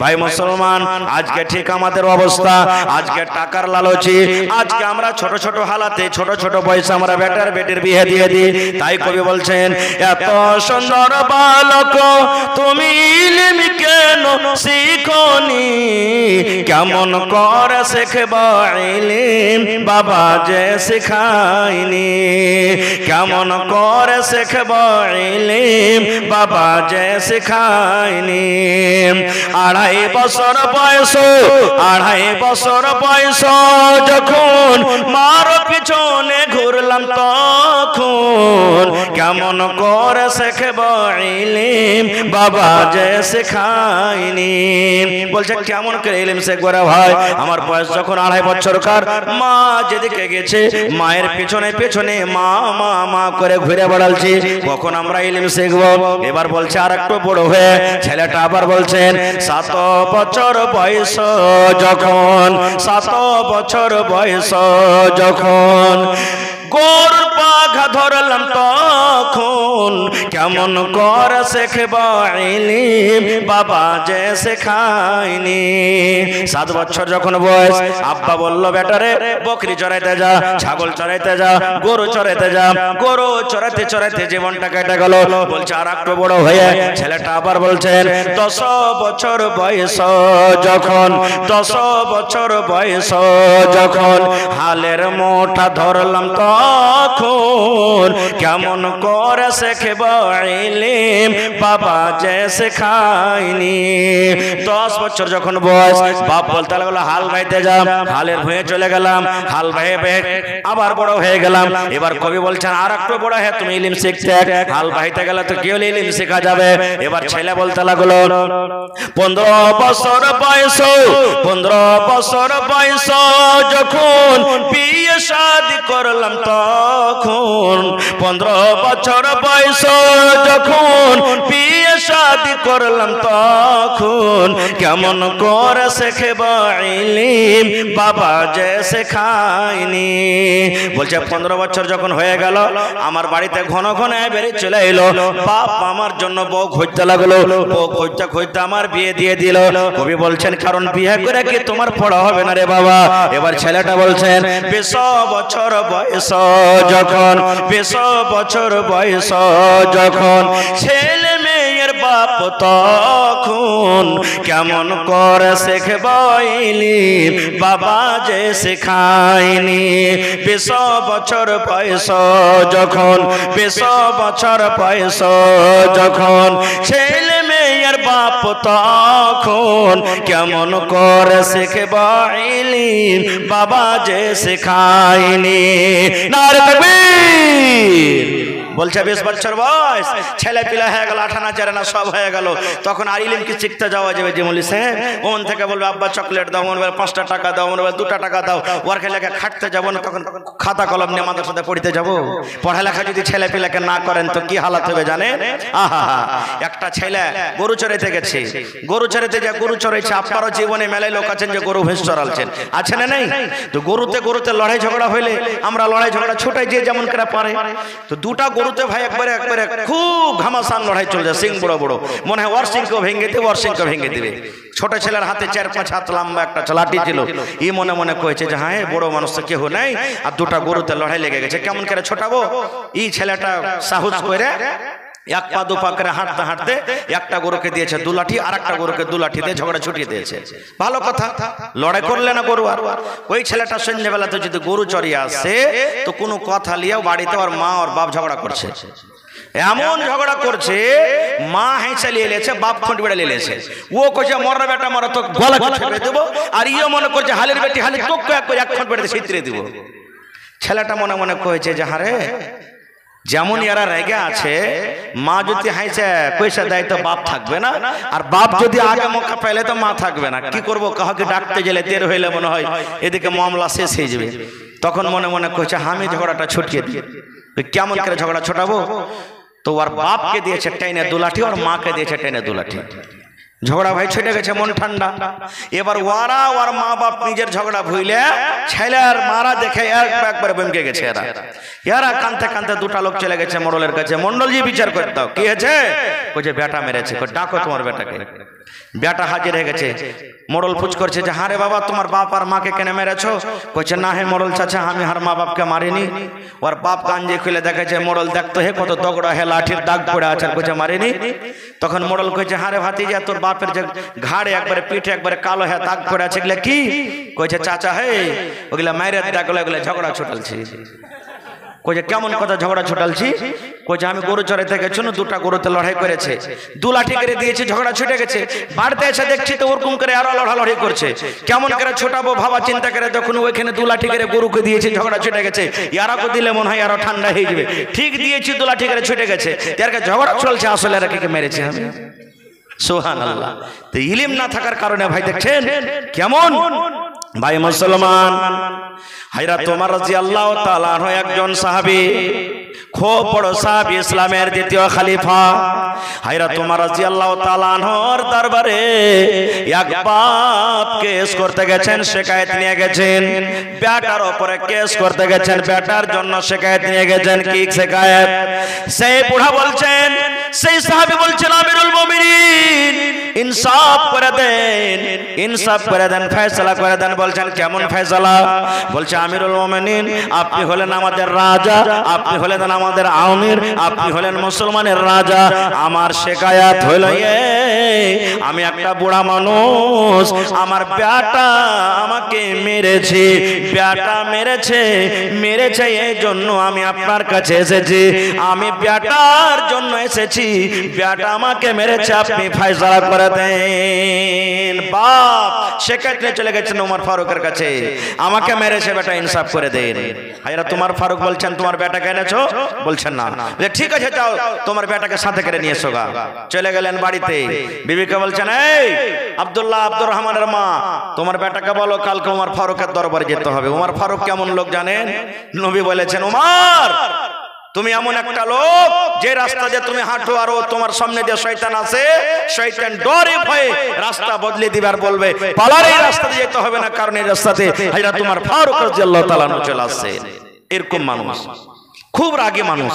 ভাই মুসলমান, আজকে ঠিক আমাদের অবস্থা, আজকে টাকার লালচে আজকে আমরা ছোট ছোট হালাতে ছোট ছোট পয়সা আমরা বেটার বেটির বিয়ে দিয়ে দিই। তাই কবি বলছেন, এত সুন্দর বালক তুমি ইলম কেন শিখনি, কেমন করে শিখবা ইলম বাবা যে শিখায়নি, কেমন করে শিখবা ইলম বাবা যে শিখায়নি। 2.5 বছর বয়স, 2.5 বছর বয়স যখন মার পিছনে ঘুরলাম তখন কেমন করে শিখবা ইলম বাবা যে শিখায়নি। বলছে কেমন করে ইলম শিখবো রে ভাই, আমার বয়স যখন 2.5 বছরকার, মা যেদিকে গেছে মায়ের পিছনে পিছনে মা মা মা করে ঘুরে বেড়ালছি, কখন আমরা ইলম শিখবো। এবার বলছে আর একটু বড় হয়ে ছেলেটা আবার বলছেন 7 বছর বয়স যখন, 7 বছর বয়স যখন গরুর পাখা ধরলাম তখন কেমন করে শিখবা ইলম বাবা যে শেখায়নি। 7 বছর যখন বয়স, আব্বা বলল বেটারে বকরি চড়াইতে যা, ছাগল চড়াইতে যা, গরু চড়াইতে যা। গরু চড়াইতে চড়াইতে জীবনটা কেটে গেল। বলছে আর একটু বড় হয়ে ছেলেটা আবার বলছেন 10 বছর বয়স যখন, 10 বছর বয়স যখন হালের মোটা ধরলাম তখন কেমন করে শিখবা ইলম বাবা যে শেখায়নি। 10 বছর যখন বয়স, বাপ বলতে লাগলো হাল বাইতে যা, হালের ভুঁয়ে চলে গেলাম, হাল বাইয়ে বাইয়ে আবার বড় হয়ে গেলাম। এবার কবি বলছেন আর একটু বড় হয়ে তুমি ইলম শিখতে, হাল বাইতে গেলে তো কি হলে ইলম শেখা যাবে। এবার ছেলে বলতে লাগলো 15 বছর বয়স, 15 বছর বয়স যখন বিয়ে শাদী করলাম তখন, 15 বছর বয়স যখন বিয়ে শাদী করলাম তখন কেমন করে শিখবা ইলম বাবা যে শেখায়নি। বলছে 15 বছর যখন হয়ে গেল আমার বাড়িতে ঘন ঘন বেরিয়ে চলে এলো, বাপ আমার জন্য বউ খুঁজতে লাগলো, বউ খুঁজতে খুঁজতে আমার বিয়ে দিয়ে দিল। কবি বলছেন কারণ বিয়ে করে কি তোমার পড়া হবে না রে বাবা। এবার ছেলেটা বলছেন 20 বছর বয়স যখন, 20 বছর বয়স যখন ছেলে মেয়ের বাপ তখন কেমন করে শিখবা ইলম বাবা যে শেখায়নি। 20 বছর বয়স যখন, 20 বছর বয়স যখন ছেলে মেয়ের বাপ তখন কেমন করে শিখবা ইলম বাবা যে শেখায়নি। নারে তাকবীর। বলছে 20 বছর বয়স, ছেলে পিলা হয়ে গেল, 18 4 সব হয়ে গেল, তখন আর ইলম কি শিখতে যাওয়া যাবে? যে বলিস ওন থেকে বলবে আব্বা চকলেট দাও, মনে বলে 5টা টাকা দাও, মনে বলে 2টা টাকা দাও, ওর খেলাকে খাটতে যাবো না, তখন খাতা কলম নিয়ে আমাদের সাথে পড়তে যাবো। পড়ালেখা যদি ছেলে পিলাকে না করেন তো কি হালাত হবে জানেন? আহা, একটা ছেলে গরু চড়াইতে গেছে, গরু চড়াইতে যা গরু চড়াইছে, আপনারও জীবনে মেলায় লোক আছেন যে গরু ভেঁস চড়ালছেন, আছে না নেই? তো গরুতে গরুতে লড়াই ঝগড়া হইলে আমরা লড়াই ঝগড়া ছুটাই যে যেমন করে পারে। তো 2টা গরুতে ভাই একবারে একবারে খুব ঘামাসান লড়াই চলছে, সিং বড় বড়, মনে হয় ওর সিংকেও ভেঙে দেবে, ওর সিংকেও ভেঙে দেবে। ছোট ছেলের হাতে 4-5 হাত লম্বা একটা লাঠি ছিল, ই মনে মনে কয়েছে যে হ্যাঁ বড় মানুষ তো কেউ নাই, আর 2টা গরুতে লড়াই লেগে গেছে, কেমন করে ছোটাবো। এই ছেলেটা সাহস করে 1 পা 2 পা করে হাঁটতে হাঁটতে একটা গরুকে দিয়েছে 2 লাঠি, আর একটা গরুকে 2 লাঠি দিয়ে ঝগড়া ছুটিয়ে দিয়েছে। ভালো কথা, লড়াই করলে না গরু। আর ওই ছেলেটা সন্ধ্যেবেলাতে যদি গরু চড়িয়ে আসে তো কোনো কথা লিয়েও বাড়িতে ওর মা ওর বাপ ঝগড়া করছে, এমন ঝগড়া করছে, মা হেঁচে লিয়ে লেছে, বাপ খুঁটি বেড়ে লিয়ে লেছে। ও কইছে মরা বেটা মরা তো গলা ছেড়ে দেবো, আর ইয়ে মনে করছে হালের বেটি হালি তো এক খুঁট বেড়ে ছিতরে দিব। ছেলেটা মনে মনে কয়েছে যে হারে যেমন এরা রেগে আছে, মা যদি হাইছে পয়সা দেয় তো বাপ থাকবে না, আর বাপ যদি আগে মৌকা পেলে তো মা থাকবে না। কি করবো, কাহাকে ডাকতে গেলে দের হইলে মনে হয় এদিকে মামলা শেষ হয়ে যাবে। তখন মনে মনে কইছে আমি ঝগড়াটা ছুটিয়ে দিই। কেমন করে ঝগড়া ছোটাবো? তো ওর বাপকে দিয়েছে টেনে 2 লাঠি, ওর মাকে দিয়েছে টেনে 2 লাঠি। ঝগড়া ভাই ছুটে গেছে, মন ঠান্ডা। এবার ওরা ওর মা বাপ নিজের ঝগড়া ভুইলে ছেলে আর মারা দেখে একবারে বমকে গেছে। এরা কানতে কানতে 2টা লোক চলে গেছে মোড়লের কাছে, মন্ডলজি বিচার করতে দাও, কি হয়েছে? কইছে বেটা মেরেছে। ডাকো তোমার বেটাকে। বেটা হাজির হয়ে গেছে। মোড়ল পুছ করছে যে হ্যাঁ রে বাবা তোমার বাপ আর মাকে কেন মেরেছো? কইছে না হে মোড়ল চাচা আমি আর মা বাপকে মারিনি। ওর বাপ গাঞ্জে খুলে দেখেছে, মোড়ল দেখতো হে কত দগড়া হে লাঠির দাগ পড়ে আছে, কইছে মারিনি। তখন মোড়ল কইছে হ্যাঁ রে ভাতিজা তোর বাপের যে ঘাড়ে একবারে পিঠে একবারে কালো হে দাগ পড়ে আছে এগুলা কি? কইছে চাচা হে ওগুলা মায়ের দাগ, ওগুলা ঝগড়া ছুটালছি। কইছে কেমন কথা ঝগড়া ছুটালছি? কইছে আমি গরু চড়াইতে গেছি না, দুটা গরুতে লড়াই করেছে, দু লাঠি করে দিয়েছি, ঝগড়া ছুটে গেছে। বাড়িতে এসে দেখছি তো ওরকম করে আরো লড়ালড়ি করছে। কেমন করে ছোটাবো ভাবা চিন্তা করে যখন ওইখানে দু লাঠি করে গরুকে দিয়েছি, ঝগড়া ছুটে গেছে। ইয়ারাকে দিলে মনে হয় আরো ঠান্ডা হয়ে যাবে। ঠিক দিয়েছি, দু লাঠি করে ছুটে গেছে। এরকে ঝগড়া চলছে, আসলে এরা কে মেরেছে আমি। সুবহানাল্লাহ। তো ইলম না থাকার কারণে ভাই দেখছেন কেমন ভাই মুসলমান। হযরত ওমর রাদিয়াল্লাহু তাআলা আনহু একজন সাহাবী, খুব বড় সাহাবী, ইসলামের দ্বিতীয় খলিফা। হযরত ওমর রাদিয়াল্লাহু তাআলা আনহুর দরবারে এক বাপ কেস করতে গেছেন, শিকায়েত নিয়ে গেছেন। বেটার উপরে কেস করতে গেছেন, বেটার জন্য শিকায়েত নিয়ে গেছেন। কি শিকায়েত? সেই বুড়া বলছেন, সেই সাহাবী বলছেন আমিরুল মুমিনিন ইনসাফ করে দেন, ইনসাফ করে দেন, ফয়সালা করে দেন। বলছেন কেমন ফয়সালা? বলছে আমিরুল মুমিনিন আপনি হলেন আমাদের রাজা, আপনি হলেন আমাদের আমির, আপনি হলেন মুসলমানের রাজা। আমার শিকায়াত হইল আমি একটা বুড়া মানুষ, আমার বেটা আমাকে মেরেছে, বেটা মেরেছে এই জন্য আমি আপনার কাছে এসেছি। আমি বেটার জন্য এসেছি, বেটা আমাকে মেরেছে, আপনি ফয়সালা করে দেন। বাপ শিকায়ত নিয়ে চলে গেছেন ওমর ফারুকের কাছে, আমাকে মেরেছে বেটা, ইনসাফ করে দেন। হযরত ওমর ফারুক বলছেন তোমার বেটাকে এনেছো? বলছেন না। ঠিক আছে যাও তোমার বেটাকে সাথে করে নিয়ে এসো গা। চলে গেলেন বাড়িতে, বিবিকে বলছেন এই আব্দুল্লাহ আব্দুর রহমানের মা তোমার বেটাকে বলো কালকে ওমর ফারুকের দরবারে যেতে হবে। ওমর ফারুক কেমন লোক জানেন? নবী বলেছেন ওমর তুমি এমন একটা লোক যে রাস্তা দিয়ে তুমি হাঁটো আর ও তোমার সামনে দিয়ে শয়তান আছে, শয়তান ডরে ভয়ে রাস্তা বদলে দিবার বলবে পালার এই রাস্তা দিয়ে যেতে হবে না, কারণ এই রাস্তাতে হযরত ওমর ফারুক রাদিয়াল্লাহু তাআলা চলে আসছে। এরকম মানুষ, খুব রাগী মানুষ।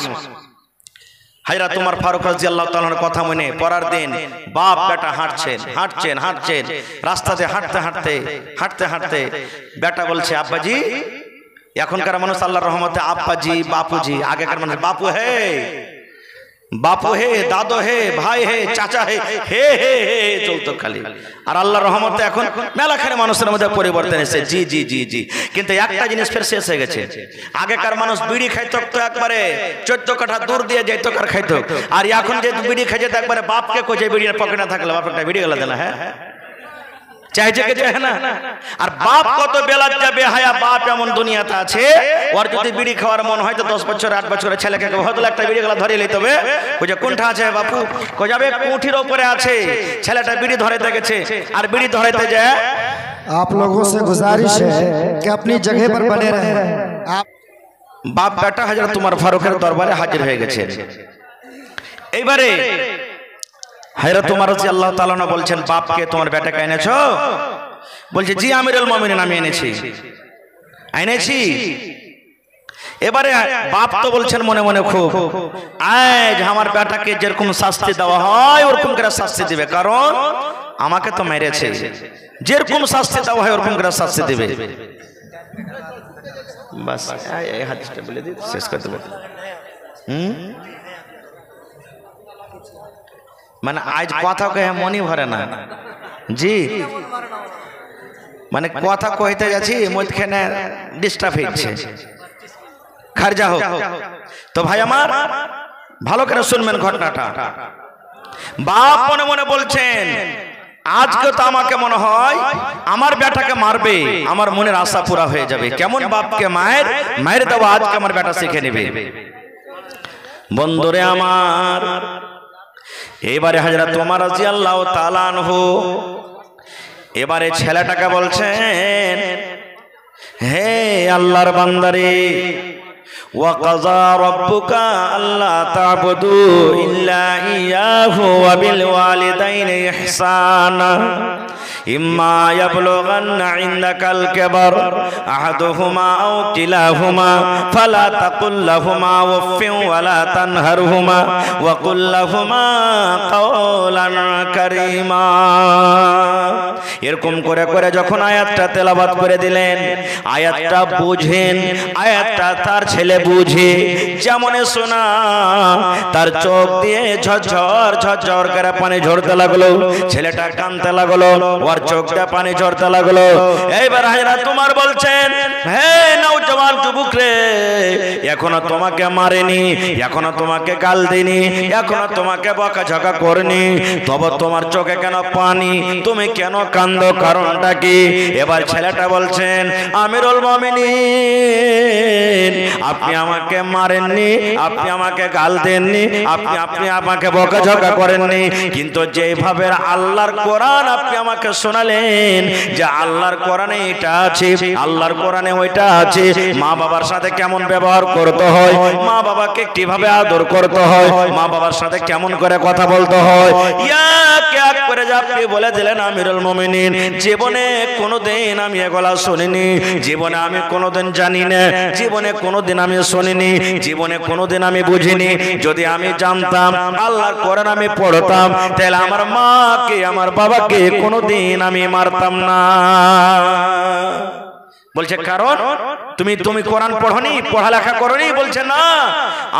হযরত ওমর ফারুক রাদিয়াল্লাহু তাআলার কথা মনে পরার দিন বাপ বেটা হাঁটছেন রাস্তাতে হাঁটতে বেটা বলছে আব্বাজি, এখনকার মানুষ আল্লাহর রহমতে আব্বাজি বাপুজি, আগেকার মানুষ বাপু হে দাদু হে ভাই হে চাচা হে হে হে হে চলতো খালি। আর আল্লাহর রহমতে এখন মেলাখানে মানুষের মধ্যে পরিবর্তন এসেছে, জি জি জি জি। কিন্তু একটা জিনিস ফের শেষ হয়ে গেছে। আগেকার মানুষ বিড়ি খাইতো তো একবারে 14 কাঠা দূর দিয়ে যেত কার খাইতো, আর এখন যে বিড়ি খাইছে একবারে বাপকে কইছে বিড়ির পকেটে থাকলে বাপ একটা বিড়ি গেলা দেনা, হ্যাঁ চাইছে কে চায় না। আর বাপ কত বেলাত যাবে হায়া বাপ এমন দুনিয়াতে আছে, ওর যদি বিড়ি খাওয়ার মন হয় তো 10 বছর 8 বছরের ছেলেকে হয়তো একটা বিড়ি গলা ধরে লইতে হবে। কইছে কোনটা আছে বাপু? কই যাবে কুঠির উপরে আছে। ছেলেটা বিড়ি ধরাইতে গেছে, আর বিড়ি ধরাইতে যায় आप लोगों से गुजारिश है कि अपनी जगह पर बने रहें। आप বাপ বেটা হযরত ওমর ফারুকের দরবারে হাজির হয়ে গেছে। এইবারে হযরত ওমর রাদিয়াল্লাহু তাআলা বলছেন বাপকে তোমার বেটাকে এনেছো? বলছে জি আমিরুল মুমিনিন আমি এনেছি। এবারে বাপ তো বলছেন মনে মনে খুব আজ আমার বেটাকে যেরকম শাস্তি দেওয়া হয় ওরকম করে শাস্তি দিবে, কারণ আমাকে তো মেরেছে, যেরকম শাস্তি দেওয়া হয় ওরকম করে শাস্তি দিবে। বাস এই হাদিসটা বলে দিই, শেষ করে দেব। মানে আজ কথা কয়ে মনই ভরে না জি, মানে কথা কইতে যাচ্ছি মধ্যখানে ডিস্টার্ব হচ্ছে, খারজা হোক। তো ভাই আমার ভালো করে শুনবেন ঘটনাটা। বাপ মনে মনে বলছেন আজকে তো আমাকে মনে হয় আমার বেটাকে মারবে, আমার মনের আশা পুরা হয়ে যাবে। কেমন বাপকে মায়ের দেওয়া আজকে আমার বেটা শিখে নেবে। বন্ধুরে আমার এবারে হযরত ওমর রাদিয়াল্লাহু তাআলা আনহু এবারে ছেলেটাকে বলছেন হে আল্লাহর বান্দারে ওয়া কাযা রাব্বুকা আল্লা তা'বুদু ইল্লা ইয়াহু ওয়া বিল ওয়ালিদাইনি ইহসানা। ইম্মা ইয়াবলুগান্না ইনদাকাল কিবার আহাদুহুমা আও কিলাহুমা ফালা তাকুল লাহুমা উফফিন ওয়ালা তানহারহুমা ওয়া কুল লাহুমা কাওলান কারীমা। এরকম করে করে যখন আয়াতটা তেলাওয়াত করে দিলেন, আয়াতটা বুঝেন, আয়াতটা তার ছেলে বুঝে, যেমনে শোনা তার চোখ দিয়ে ঝরঝর ঝরঝর করে পানি ঝরতে লাগলো, ছেলেটা কাঁদতে লাগলো, ওর চোখ দিয়ে পানি ঝরতে লাগলো। এইবার হযরত উমর বলছেন, হে নওজওয়ান যুবক রে, এখনো তোমাকে মারেনি, এখনো তোমাকে গাল দেনি, এখনো তোমাকে বকাঝকা করেনি, তবে তোমার চোখে কেন পানি, তুমি কেন কান্দো, কারণটা কি? এবার ছেলেটা বলছেন, আমিরুল মুমিনিন, আপনি আমাকে মারেননি, আপনি আমাকে গাল দেননি, আপনি আমাকে বকাঝকা করেননি, কিন্তু যেভাবে আল্লাহর কোরআন আপনি আমাকে শোনালেন যে আল্লাহর কোরআনে এটা আছে, আল্লাহর কোরআনে ওইটা আছে, মা বাবার সাথে কেমন ব্যবহার করতে হয়, মা বাবাকে কিভাবে আদর করতে হয়, মা বাবার সাথে কেমন করে কথা বলতে হয়, এক এক করে আপনি বলে দিলেন আমিরুল মুমিনিন। জীবনে কোনোদিন আমি এগুলা শুনিনি, জীবনে আমি কোনোদিন জানি না, জীবনে কোনোদিন আমি শুনিনি, জীবনে কোনোদিন আমি বুঝিনি। যদি আমি জানতাম, আল্লাহর কোরআন আমি পড়তাম, তাহলে আমার মাকে আমার বাবাকে কোনোদিন আমি মারতাম না। বলছে কারণ তুমি কোরআন পড়নি, পড়ালেখা করনি? বলছে না,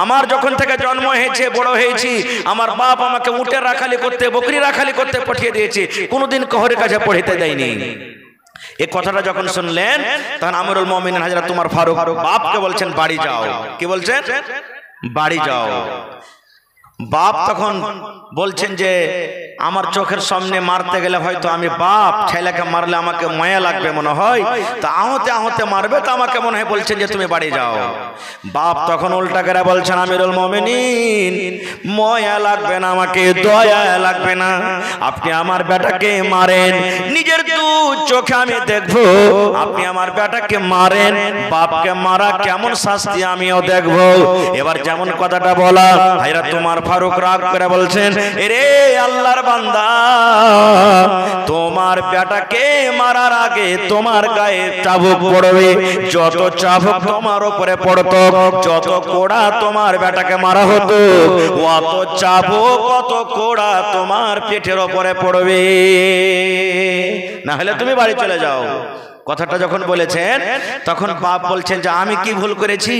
আমার যখন থেকে জন্ম হয়েছে, বড় হয়েছি, আমার বাপ আমাকে উটের রাখালি করতে, বকরি রাখালি করতে পাঠিয়ে দিয়েছে, কোনোদিন কাহরের কাছে পড়িতে দেয়নি। এই কথাটা যখন শুনলেন, তখন আমিরুল মুমিনিন হযরত উমর ফারুক বাপকে বলছেন, বাড়ি যাও। কি বলছেন? বাড়ি যাও। বাপ তখন বলছেন যে আমার চোখের সামনে মারতে গেলে হয়তো আমি বাপ, ছেলেকে মারলে আমাকে মায়া লাগবে মনে হয়, তা আহতে আহতে মারবে, তো আমাকে মনে হয় বলছেন যে তুমি বাড়ি যাও। বাপ তখন উল্টা করে বলছেন, আমিরুল মুমিনিন, মায়া লাগবে না, আমাকে দয়া লাগবে না, আপনি আমার বেটাকে মারেন, নিজের দু চোখে আমি দেখবো আপনি আমার বেটাকে মারেন, বাপকে মারা কেমন শাস্তি আমিও দেখবো। এবার যেমন কথাটা বলা, হযরত উমর ফারুক রাগ করে বলছেন, এরে আল্লাহর বান্দা, তোমার বেটাকে মারার আগে তোমার গায়ে চাবুক পড়বে, যত চাবুক তোমার উপরে পড়তো, যত কোড়া তোমার বেটাকে মারা হতো, অত চাবুক কত কোড়া তোমার পেটের উপরে পড়বে, না হলে তুমি বাড়ি চলে যাও। কথাটা যখন বলেছেন, তখন বাপ বলছেন যে আমি কি ভুল করেছি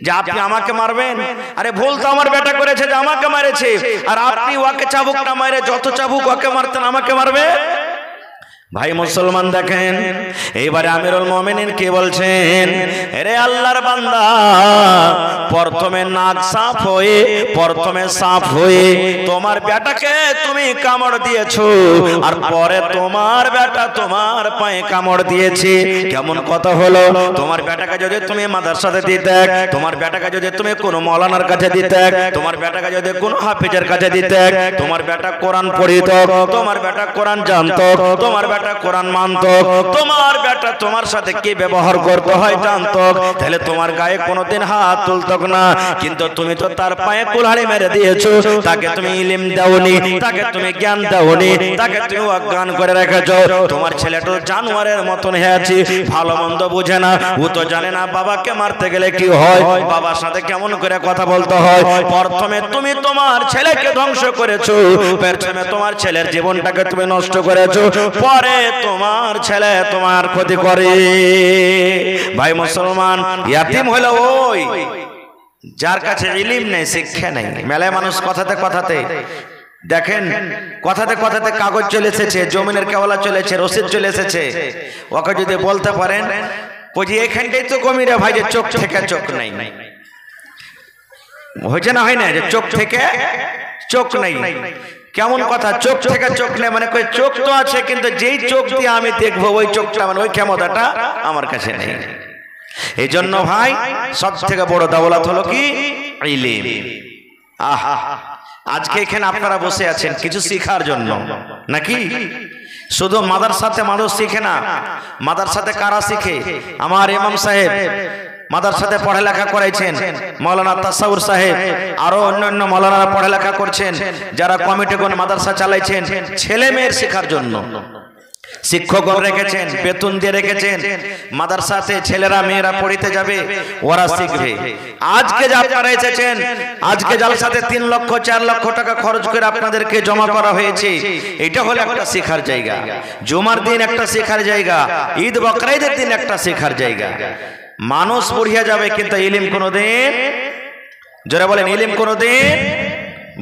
যে আপনি আমাকে মারবেন? আরে ভুল তো আমার বেটা করেছে যে আমাকে মারেছে, আর আপনি ওকে চাবুকটা মারে যত চাবুক ওকে মারতেন, আমাকে মারবে? ভাই মুসলমান দেখেন, এইবারে আমিরুল মুমিনিন কি বলছেন, রে আল্লাহর বান্দা, প্রথমে নাক সাফ হয়ে, প্রথমে সাফ হয়ে তোমার বেটাকে তুমি কামড় দিয়েছো, আর পরে তোমার বেটা তোমার পায়ে কামড় দিয়েছে। কেমন কথা হলো? তোমার বেটাকে যদি তুমি মাদ্রাসাতে দিতে, তোমার বেটাকে যদি তুমি কোনো মাওলানার কাছে দিতে, তোমার বেটাকে যদি কোনো হাফেজের কাছে দিতে, তোমার বেটা কোরআন পড়িত, তোমার বেটা কোরআন জানতো, তোমার বেটা কোরআন মানতো, তোমার বেটা তোমার সাথে কি ব্যবহার করতে হয় জানতো, তাহলে তোমার গায়ে কোনোদিন হাত তুলতো না। কিন্তু তুমি তো তার পায়ে কুলহাড়ি মেরে দিয়েছো, তাকে তুমি ইলম দাওনি, তাকে তুমি জ্ঞান দাওনি, তাকে তুমি অজ্ঞান করে রেখেছো। তোমার ছেলেটা জানোয়ারের মতন হয়েছে, ভালো মন্দ বুঝে না, ও তো জানে না বাবাকে মারতে গেলে কি হয়, বাবার সাথে কেমন করে কথা বলতে হয়। প্রথমে তুমি তোমার ছেলেকে ধ্বংস করেছো, প্রথমে তোমার ছেলের জীবনটাকে তুমি নষ্ট করেছো, পরে তোমার ছেলে তোমার ক্ষতি করে। ভাই মুসলমান, ইয়াতিম হলো ওই যার কাছে ইলম নেই, শিক্ষা নেই। মেলায় মানুষ কথাতে কথাতে দেখেন, কথাতে কথাতে কাগজ চলে এসেছে, জমিনের কেওয়ালা চলে এসেছে, রসিদ চলে এসেছে, ওকে যদি বলতে পারেন বুঝি এখানটাই তো কমিরা ভাই, যে চোখ থেকে চোখ নাই, হয়েছে না হয় না, যে চোখ থেকে চোখ নাই। কেমন কথা, চোখ থেকে চোখ নেই মানে কই চোখ তো আছে, কিন্তু যেই চোখ দিয়ে আমি দেখবো ওই চোখটা মানে ওই ক্ষমতাটা আমার কাছে নেই। এই জন্য ভাই সব থেকে বড় দৌলত হলো কি? ইলম। আহা, আজকে এখানে আপনারা বসে আছেন কিছু শিখার জন্য নাকি? শুধু মাদ্রাসাতে মানুষ শিখে না, মাদ্রাসাতে কারা শিখে? আমার ইমাম সাহেব মাদ্রাসাতে পড়ালেখা করাইছেন, মাওলানা তাসাউর সাহেব, আরো অন্যান্য মাওলানারা পড়ালেখা করছেন, যারা কমিটিগণ মাদ্রাসা চালাইছেন ছেলে মেয়ের শেখার জন্য। শিক্ষকগণ রেখেছেন, বেতন দিয়ে রেখেছেন, মাদ্রাসাতে ছেলেরা মেয়েরা পড়িতে যাবে, ওরা শিখবে। আজকে যে আপনারা এসেছেন, আজকে জালসাতে 3 লক্ষ 4 লক্ষ টাকা খরচ করে আপনাদেরকে জমা করা হয়েছে, এটা হলো একটা শেখার জায়গা। জুমার দিন একটা শেখার জায়গা, ঈদ বকরাইদের দিন একটা শেখার জায়গা। মানুষ বুড়িয়া যাবে কিন্তু ইলিম কোনোদিন, যারা বলেন ইলিম কোনোদিন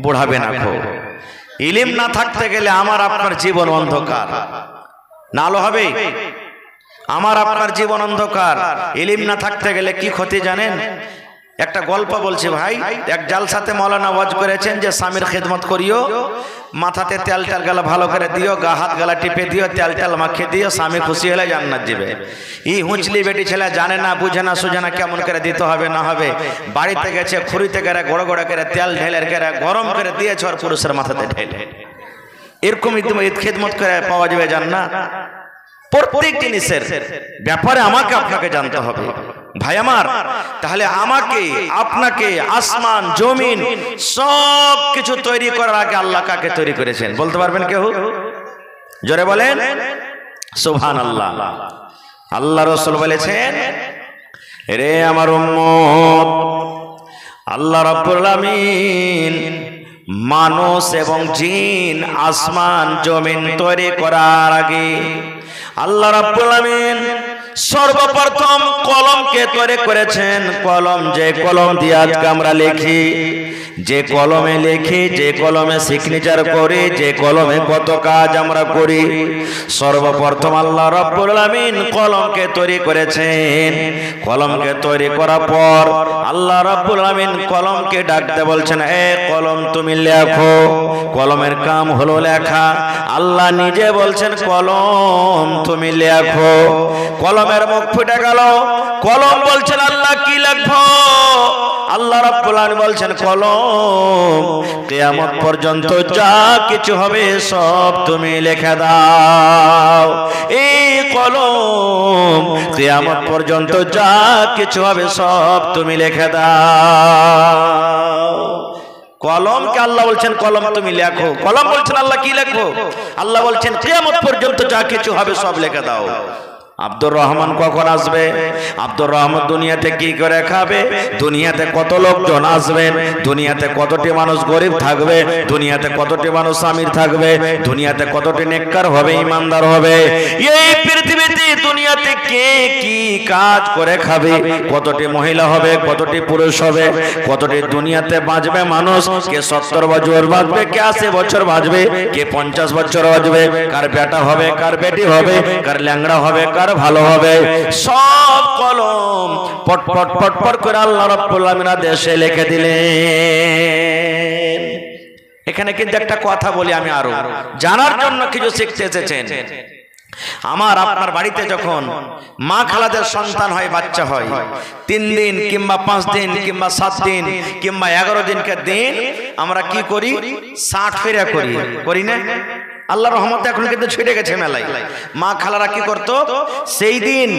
বুড়াবে না। ইলিম না থাকতে গেলে আমার আপনার জীবন অন্ধকার, না আলো হবে? আমার আপনার জীবন অন্ধকার। ইলিম না থাকতে গেলে কি ক্ষতি জানেন? একটা গল্প বলছি ভাই। এক জালসাতে মৌলানা ওয়াজ করেছেন যে স্বামীর খেদমত করিও, মাথাতে তেল টাল গালা ভালো করে দিও, গা হাত গালা টিপে দিও, তেল টাল মাখিয়ে দিও, স্বামী খুশি হলে জান্নাত যাবে। ই হুঁচলি বেটি ছেলে জানে না, বুঝে না, সুঝে না কেমন করে দিতে হবে না হবে। বাড়িতে গেছে খুঁড়িতে করে গড় গড় করে তেল ঢেলের করে গরম করে দিয়েছে আর পুরুষের মাথাতে ঢেলে। এরকমই তুমি খেদমত করে পাওয়া যাবে জান্নাত। প্রত্যেক জিনিসের ব্যাপারে আমাকে আপনাকে জানতে হবে ভাই আমার। তাহলে আমাকে আপনাকে আসমান জমিন সব কিছু তৈরি করার আগে আল্লাহ কাকে তৈরি করেছেন বলতে পারবেন কেউ? জোরে বলেন সুবহানাল্লাহ। আল্লাহ রাসূল বলেছেন, রে আমার উম্মত, আল্লাহ রাব্বুল আলামিন মানুষ এবং জিন আসমান জমিন তৈরি করার আগে আল্লাহ রাব্বুল আলামিন সর্বপ্রথম কলমকে তৈরি করেছেন। কলম, যে কলম দিয়ে আজকে আমরা লিখি, যে কলমে লিখি, যে কলমে সিগনেচার করি, যে কলমে কত কাজ আমরা করি, সর্বপ্রথম আল্লাহ রাব্বুল আলামিন কলমকে তৈরি করেছেন। কলমকে তৈরি করার পর আল্লাহ রাব্বুল আলামিন কলমকে ডাকতে বলছেন, এ কলম তুমি লেখো। কলমের কাম হলো লেখা। আল্লাহ নিজে বলছেন, কলম তুমি লেখো। কলমের মুখ ফুটে গেল। কলম বলছেন, আল্লাহ কি লিখবো? আল্লাহ রাব্বুল আলামিন বলছেন, কলম কিয়ামত পর্যন্ত যা কিছু হবে সব তুমি লিখে দাও। এই কলম কিয়ামত পর্যন্ত যা কিছু হবে সব তুমি লিখে দাও। কলমকে আল্লাহ বলছেন, কলম তুমি লেখো। কলম বলছেন, আল্লাহ কি লিখবো? আল্লাহ বলছেন, কিয়ামত পর্যন্ত যা কিছু হবে সব লিখে দাও। আব্দুর রহমান কখন আসবে? আব্দুর রহমান দুনিয়াতে কি করে খাবে? দুনিয়াতে কত লোকজন আসবেন? দুনিয়াতে কতটি মানুষ গরিব থাকবে? দুনিয়াতে কতটি মানুষ আমির থাকবে? দুনিয়াতে কতটি নেককার হবে, ইমানদার হবে? এই পৃথিবীতে দুনিয়াতে কে কি কাজ করে খাবে? কতটি মহিলা হবে, কতটি পুরুষ হবে? কতটি দুনিয়াতে বাঁচবে মানুষ? কে 70 বছর বাঁচবে, কে 80 বছর বাঁচবে, কে 50 বছর বাঁচবে? কার বেটা হবে, কার বেটি হবে, কার ল্যাংড়া হবে, কার ভালো হবে? সব কলম পট পট পট পট করে আল্লাহ রাব্বুল আলামিন দেশে লিখে দিলেন। এখানে কিন্তু একটা কথা বলি আমি, আরো জানার জন্য কিছু শিখতে এসেছেন। আমার আপনার বাড়িতে যখন মা খালাদের সন্তান হয়, বাচ্চা হয়, 3 দিন কিংবা 5 দিন কিংবা 7 দিন কিংবা 11 দিনকে দিন আমরা কি করি? 60 ফেরা করি, করি না? আল্লাহর রহমতে এখন কিন্তু ছুটে গেছে মেলায়। মা খালারা কি করতো? সেই দিন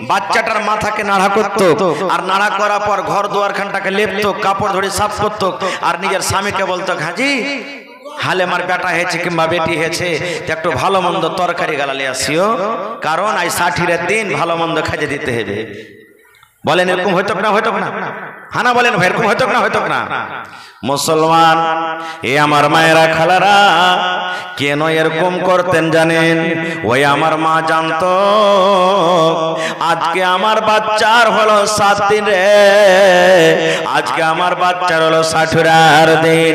বাচ্চাটার মাথাকে নাড়া করতো, আর নাড়া করার পর ঘর দুয়ার খানটাকে লেপতো, কাপড় ধরে সাফ করতো, আর নিজের স্বামীকে বলতো, হাজি হালে আমার বেটা হয়েছে কিংবা বেটি হয়েছে, একটু ভালো মন্দ তরকারি গালালে আসিও, কারণ আজ 60 দিন ভালো মন্দ খাইতে দিতে হবে। বলেন এরকম হইতো না? হইতো না? হানা বলেন ভাই, এরকম হইতো না? হইতো না? মুসলমান এ আমার মায়েরা খালারা কেন এরকম করতেন জানেন? ওই আমার মা জানতো আজকে আমার বাচ্চার হলো 7 দিন রে, আজকে আমার বাচ্চার হলো 60 দিন।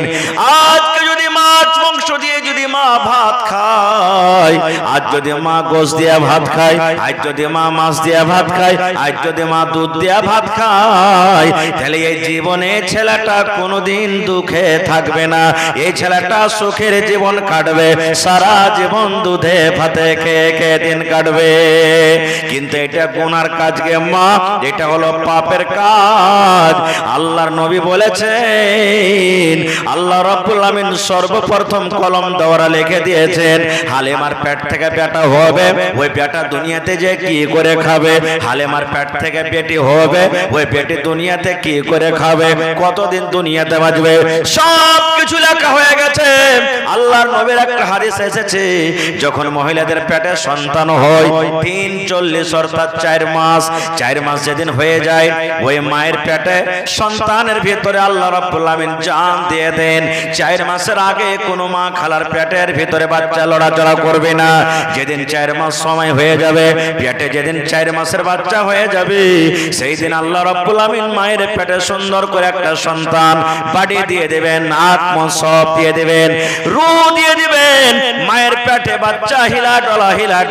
আজকে যদি মাছ মাংস দিয়ে যদি মা ভাত খায়, আজ যদি মা গোশ দিয়ে ভাত খায়, আজ যদি মা মাছ দিয়ে ভাত খায়, আজ যদি মা দুধ দিয়ে ভাত খায়, তাহলে এই জীবনে ছেলেটা কোনোদিন দুঃখে থাকবে না। এই ছেলেটা সুখের জীবন কাটবে, সারা জীবন দুধে ভাতে খেয়ে খেয়ে দিন কাটবে। কিন্তু এটা গুনার কাজ গে মা, এটা হলো পাপের কাজ। আল্লাহর নবী বলেছেন, আল্লাহ রাব্বুল আলামিন সর্ব সর্বপ্রথম কলম দ্বারা লিখে দিয়েছেন হালিমার পেট থেকে বেটা হবে, ওই বেটা দুনিয়াতে যে কি করে খাবে, হালিমার পেট থেকে বেটি হবে, ওই বেটি দুনিয়াতে কি করে খাবে, কতদিন দুনিয়াতে বাঁচবে, সব কিছু লেখা হয়ে গেছে। আল্লাহর নবীর একটা হাদিস এসেছে, যখন মহিলাদের পেটে সন্তান হয় 340 অর্থাৎ 4 মাস যেদিন হয়ে যায়, ওই মায়ের পেটে সন্তানের ভিতরে আল্লাহ রাব্বুল আমিন জান দিয়ে দেন। 4 মাসের আগে কোনো মা খালার পেটের ভিতরে বাচ্চা লড়াচড়া করবে না। যেদিন 4 মাস সময় হয়ে যাবে, পেটে যেদিন 4 মাসের বাচ্চা হয়ে যাবে, সেই দিন আল্লাহ রাব্বুল আমিন মায়ের পেটে সুন্দর করে একটা সন্তান বাড়ি দিয়ে দেবেন, আত্মা সব দিয়ে দেবেন, রূহ দিয়ে দিবেন। মায়ের পেটে বাচ্চা হিলা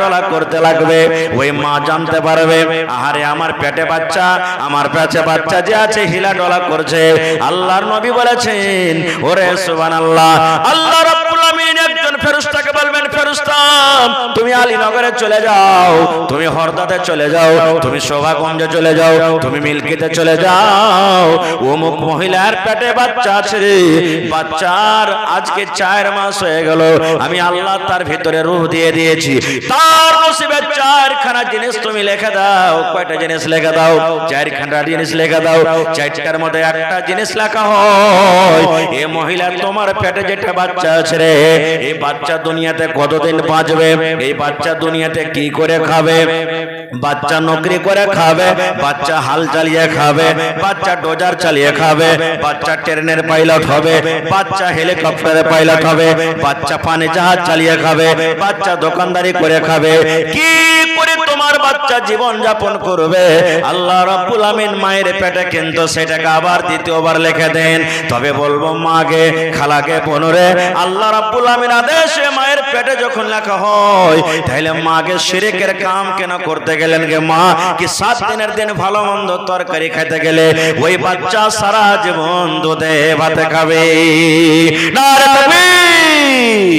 ডলা করতে লাগবে। ওই মা জানতে পারবে, আহারে আমার পেটে বাচ্চা, আমার পেটে বাচ্চা যে আছে হিলা ডলা করছে। আল্লাহর নবী বলেছেন, ওরে সুবহানাল্লাহ, আল্লাহ রাব্বুল আমিন একজন ফেরেশতাকে বলবেন, ফেরেশতা তুমি আলীনগরে চলে যাও, তুমি হরদাতে চলে যাও, তুমি শোভাগঞ্জে চলে যাও, তুমি মিল্কিতে চলে যাও, অমুক মহিলার পেটে বাচ্চা আছে রে, বাচ্চার আজকে 4 মাস হয়ে গেল, আমি আল্লাহ তার ভিতরে রূহ দিয়ে দিয়েছি, তার নসিবে 4খানা জিনিস তুমি লিখে দাও। কয়টা জিনিস লিখে দাও? 4খানা জিনিস লিখে দাও। 4টার মধ্যে একটা জিনিস লেখা হয়, এ মহিলা তোমার পেটে যেটা বাচ্চা আছে রে, এই বাচ্চা দুনিয়াতে কতদিন বাঁচবে, এই বাচ্চা দুনিয়াতে কি করে খাবে, বাচ্চা নকরি করে খাবে, বাচ্চা হাল চালিয়ে খাবে, বাচ্চা ডোজার চালিয়ে খাবে, বাচ্চা ট্রেনের পাইলট হবে, বাচ্চা হেলিকপ্টারের পাইলট হবে, বাচ্চা পানি জাহাজ চালিয়ে খাবে, বাচ্চা দোকানদারি করে খাবে, কি করে তোমার বাচ্চা জীবন যাপন করবে। আল্লাহ রাব্বুল আমিন মায়ের পেটে কিন্তু সেটাকে আবার দ্বিতীয়বার লিখে দেন। তবে বলবো মাকে, খালাকে, বোনরে, আল্লাহ রাব্বুল আমিন আদেশে মায়ের পেটে যখন লেখা হয়, তাহলে মাকে শিরকের কাম কেন করতে গেলেন গে মা? কি 7 দিনের দিন ভালো মন্দ তরকারি খেতে গেলে ওই বাচ্চা সারা জীবন দুধে ভাতে খাবে। নারে তাকবীর,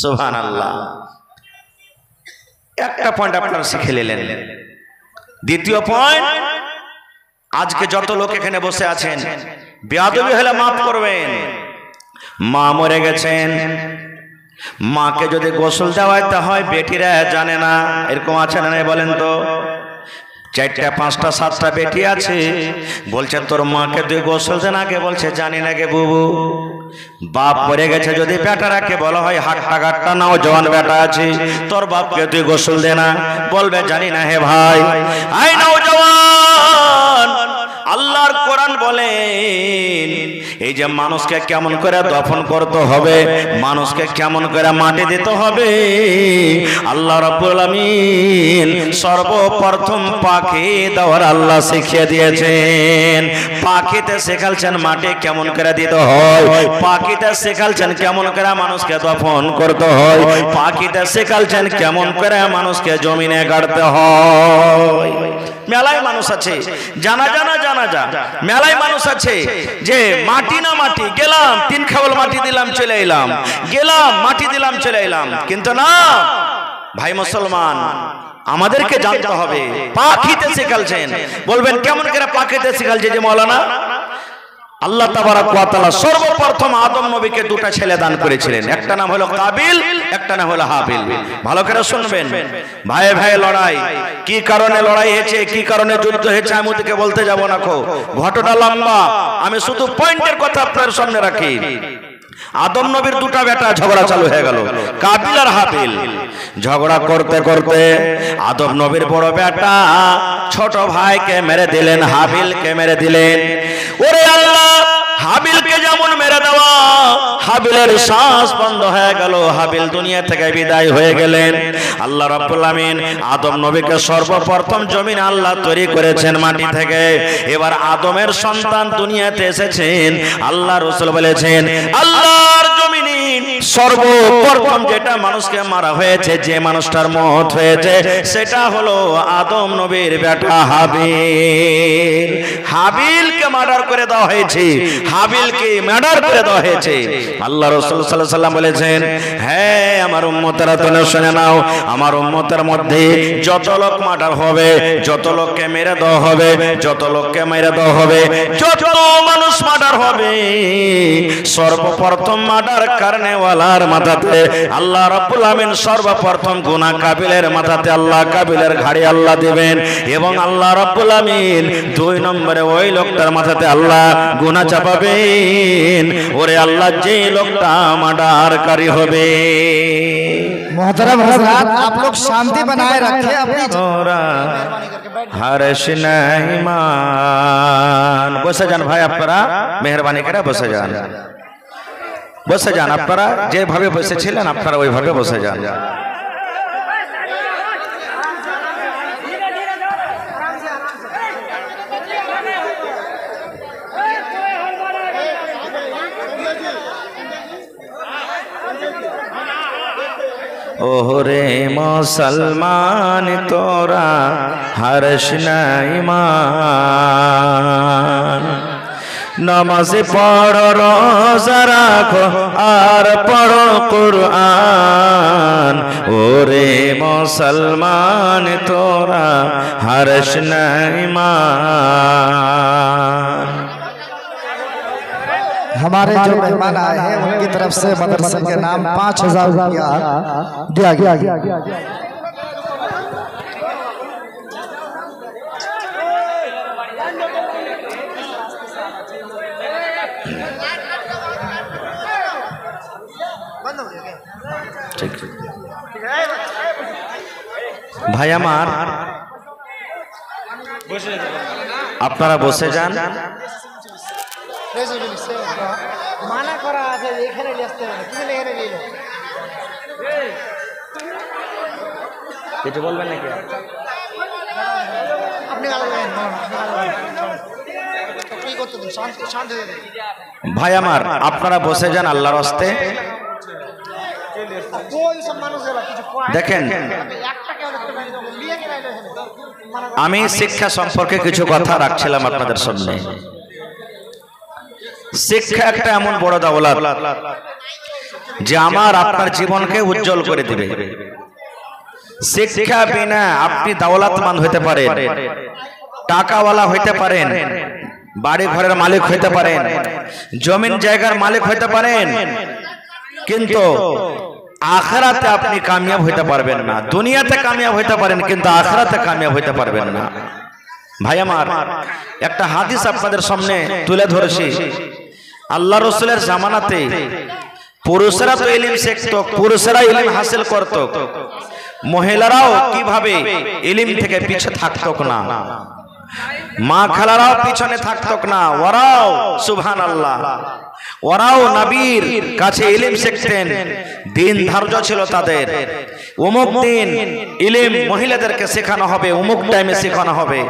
সুবহানাল্লাহ। একটা পয়েন্ট আপনারা শিখে নিলেন। দ্বিতীয় পয়েন্ট, আজকে যত লোক এখানে বসে আছেন, বেয়াদবি হলে মাফ করবেন। মা মরে গেছেন, মাকে যদি গোসল দেওয়াইতে হয় বেটিরা জানে না, এরকম আছে না নাই বলেন তো? 4টা 5টা 7টা বেটি আছে, বলছে তোর মাকে তুই গোসল দে না, কে বলছে জানি না গে বুবু। বাপ মরে গেছে, যদি বেটারাকে বলা হয় হাট্টা নাও জওয়ান বেটা আছে, তোর বাপকে তুই গোসল দে না, বলবে জানি না হে ভাই। আই নাও জওয়ান, আল্লাহর কোরআন বলেন এই যে মানুষকে কেমন করে দফন করতে হবে, মানুষকে কেমন করে মাটি দিতে হবে, আল্লাহ রাব্বুল আমিন সর্বপ্রথম পাখি দেওয়ার আল্লাহ শিখিয়ে দিয়েছেন। পাখিতে শেখালছেন মাটি কেমন করে দিতে হয়, পাখিতে শেখালছেন কেমন করে মানুষকে দফন করতে হয়, পাখিতে শেখালছেন কেমন করে মানুষকে জমিনে গাড়তে হয়। মেলায় মানুষ আছে জানা মেলায় মানুষ আছে যে মাটি না মাটি, গেলাম 3 খাবল মাটি দিলাম চলে এলাম, গেলাম মাটি দিলাম চলে এলাম। কিন্তু না ভাই মুসলমান, আমাদেরকে জানতে হবে পাখিতে শেখালছেন। বলবেন কেমন করে পাখিতে শেখালছে? যে মৌলানা, আল্লাহ তাবারক ওয়া তাআলা সর্বপ্রথম আদম নবীকে 2টা ছেলে দান করেছিলেন, একটা নাম হলো কাবিল, একটা নাম হলো হাবিল। ভালো করে শুনবেন, ভাইয়ে ভাইয়ে লড়াই, কি কারণে লড়াই হয়েছে, কি কারণে যুদ্ধ হয়েছে আমি ওদিকে বলতে যাব না, ঘটনা লম্বা, আমি শুধু পয়েন্টের কথা আপনার সামনে রাখি। আদম নবীর 2টা বেটা ঝগড়া চালু হয়ে গেল, কাবিল আর হাবিল। ঝগড়া করতে করতে আদম নবীর বড় বেটা ছোট ভাইকে মেরে দিলেন, হাবিলকে মেরে দিলেন। ওরে আল্লাহ, হাবিলকে যেমন মেরে দেওয়া, হাবিলের শ্বাস বন্ধ হয়ে গেল, হাবিল দুনিয়া থেকে বিদায় হয়ে গেলেন। আল্লাহ রাব্বুল আমিন আদম নবীকে সর্বপ্রথম জমিনে আল্লাহ তৈরি করেছেন মাটি থেকে। এবার আদমের সন্তান দুনিয়াতে এসেছেন। আল্লাহ রাসূল বলেছেন, আল্লাহর জমিনে সর্বপ্রথম যেটা মানুষকে মারা হয়েছে, যে মানুষটার মওত হয়েছে, সেটা হলো আদম নবীর বেটা হাবিল। হাবিলকে মার্ডার করে দেওয়া হয়েছে, হাবিলকে মার্ডার করে দেওয়া হয়েছে। আল্লাহ রাসূল সাল্লাল্লাহু আলাইহি ওয়াসাল্লাম বলেছেন, হ্যাঁ আমার উম্মতেরা তোমরা শুনে নাও, আমার উম্মতের মধ্যে যত লোক মার্ডার হবে, যত লোককে মেরে দেওয়া হবে, যত লোককে মেরে দেওয়া হবে, যত মানুষ মার্ডার হবে, সর্বপ্রথম মার্ডার করনেওয়ালার মাথাতে আল্লাহ রাব্বুল আমিন সর্বপ্রথম গুনাহ কাবিলের মাথাতে আল্লাহ কাবিলের ঘাড়ি আল্লাহ দিবেন, এবং আল্লাহ রাব্বুল আমিন 2 নম্বরে ওই লোকটার মাথাতে আল্লাহ গুনাহ চাপাবেন। ওরে আল্লাহ, যেই লোকটা মার্ডারকারী হবে। मोहतरम हजरात, आप लोग शांति बनाए रखें अपनी। हर्ष नहीं मान। বসে যান ভাই, আপনারা মেহরবানি করে বসে যান, বসে যান। আপনারা যেভাবে বসেছিলেন আপনারা ওইভাবে বসে যান। ওরে মুসলমান তোরা হর্ষ নাই মান, নামাজ পড়ো রোজা রাখো আর পড়ো কুরআন। ওরে মুসলমান তোরা হর্ষ নাই মান। हमारे जो मेहमान आए हैं उनकी तरफ से मदरसे के नाम 5000 रुपया दिया गया। ভাই আমার, আপনারা বসে যান। মানা করা আছে এখানে আসতে হবে, তুমি এখানে নিয়ে নাও। কিছু বলবেন নাকি আপনি কি করতে দিন, শান্ত হয়ে যান। ভাই আমার, আপনারা বসে যান আল্লাহর রাস্তে। দেখেন, আমি শিক্ষা সম্পর্কে কিছু কথা রাখছিলাম আপনাদের সামনে। শিক্ষা একটা এমন বড় দৌলত যে আমার আপনার জীবনকে উজ্জ্বল করে দিবে। শিক্ষা বিনা আপনি দৌলতমান হতে পারেন, টাকাওয়ালা হইতে পারেন, বাড়ি ঘরের মালিক হইতে পারেন, জমিন জায়গার মালিক হইতে পারেন, কিন্তু আখিরাতে আপনি কামিয়াব হইতে পারবেন না। দুনিয়াতে কামিয়াব হইতে পারেন কিন্তু আখিরাতে কামিয়াব হইতে পারবেন না। ভাই আমার, একটা হাদিস আপনাদের সামনে তুলে ধরেছি। আল্লাহ রাসূলের জামানাতে পুরুষরা তো ইলম শিখত, পুরুষরা ইলম হাসিল করত, মহিলারাও কিভাবে ইলম থেকে পিছে থাকতো না, মা খালারাও পিছনে থাকতো না। ওরাও সুবহানাল্লাহ, ওরাও নবীর কাছে ইলম শিখতেন। দিন ধার্য ছিল তাদের, অমুক দিন ইলম মহিলাদেরকে শেখানো হবে, অমুক টাইমে শেখানো হবে,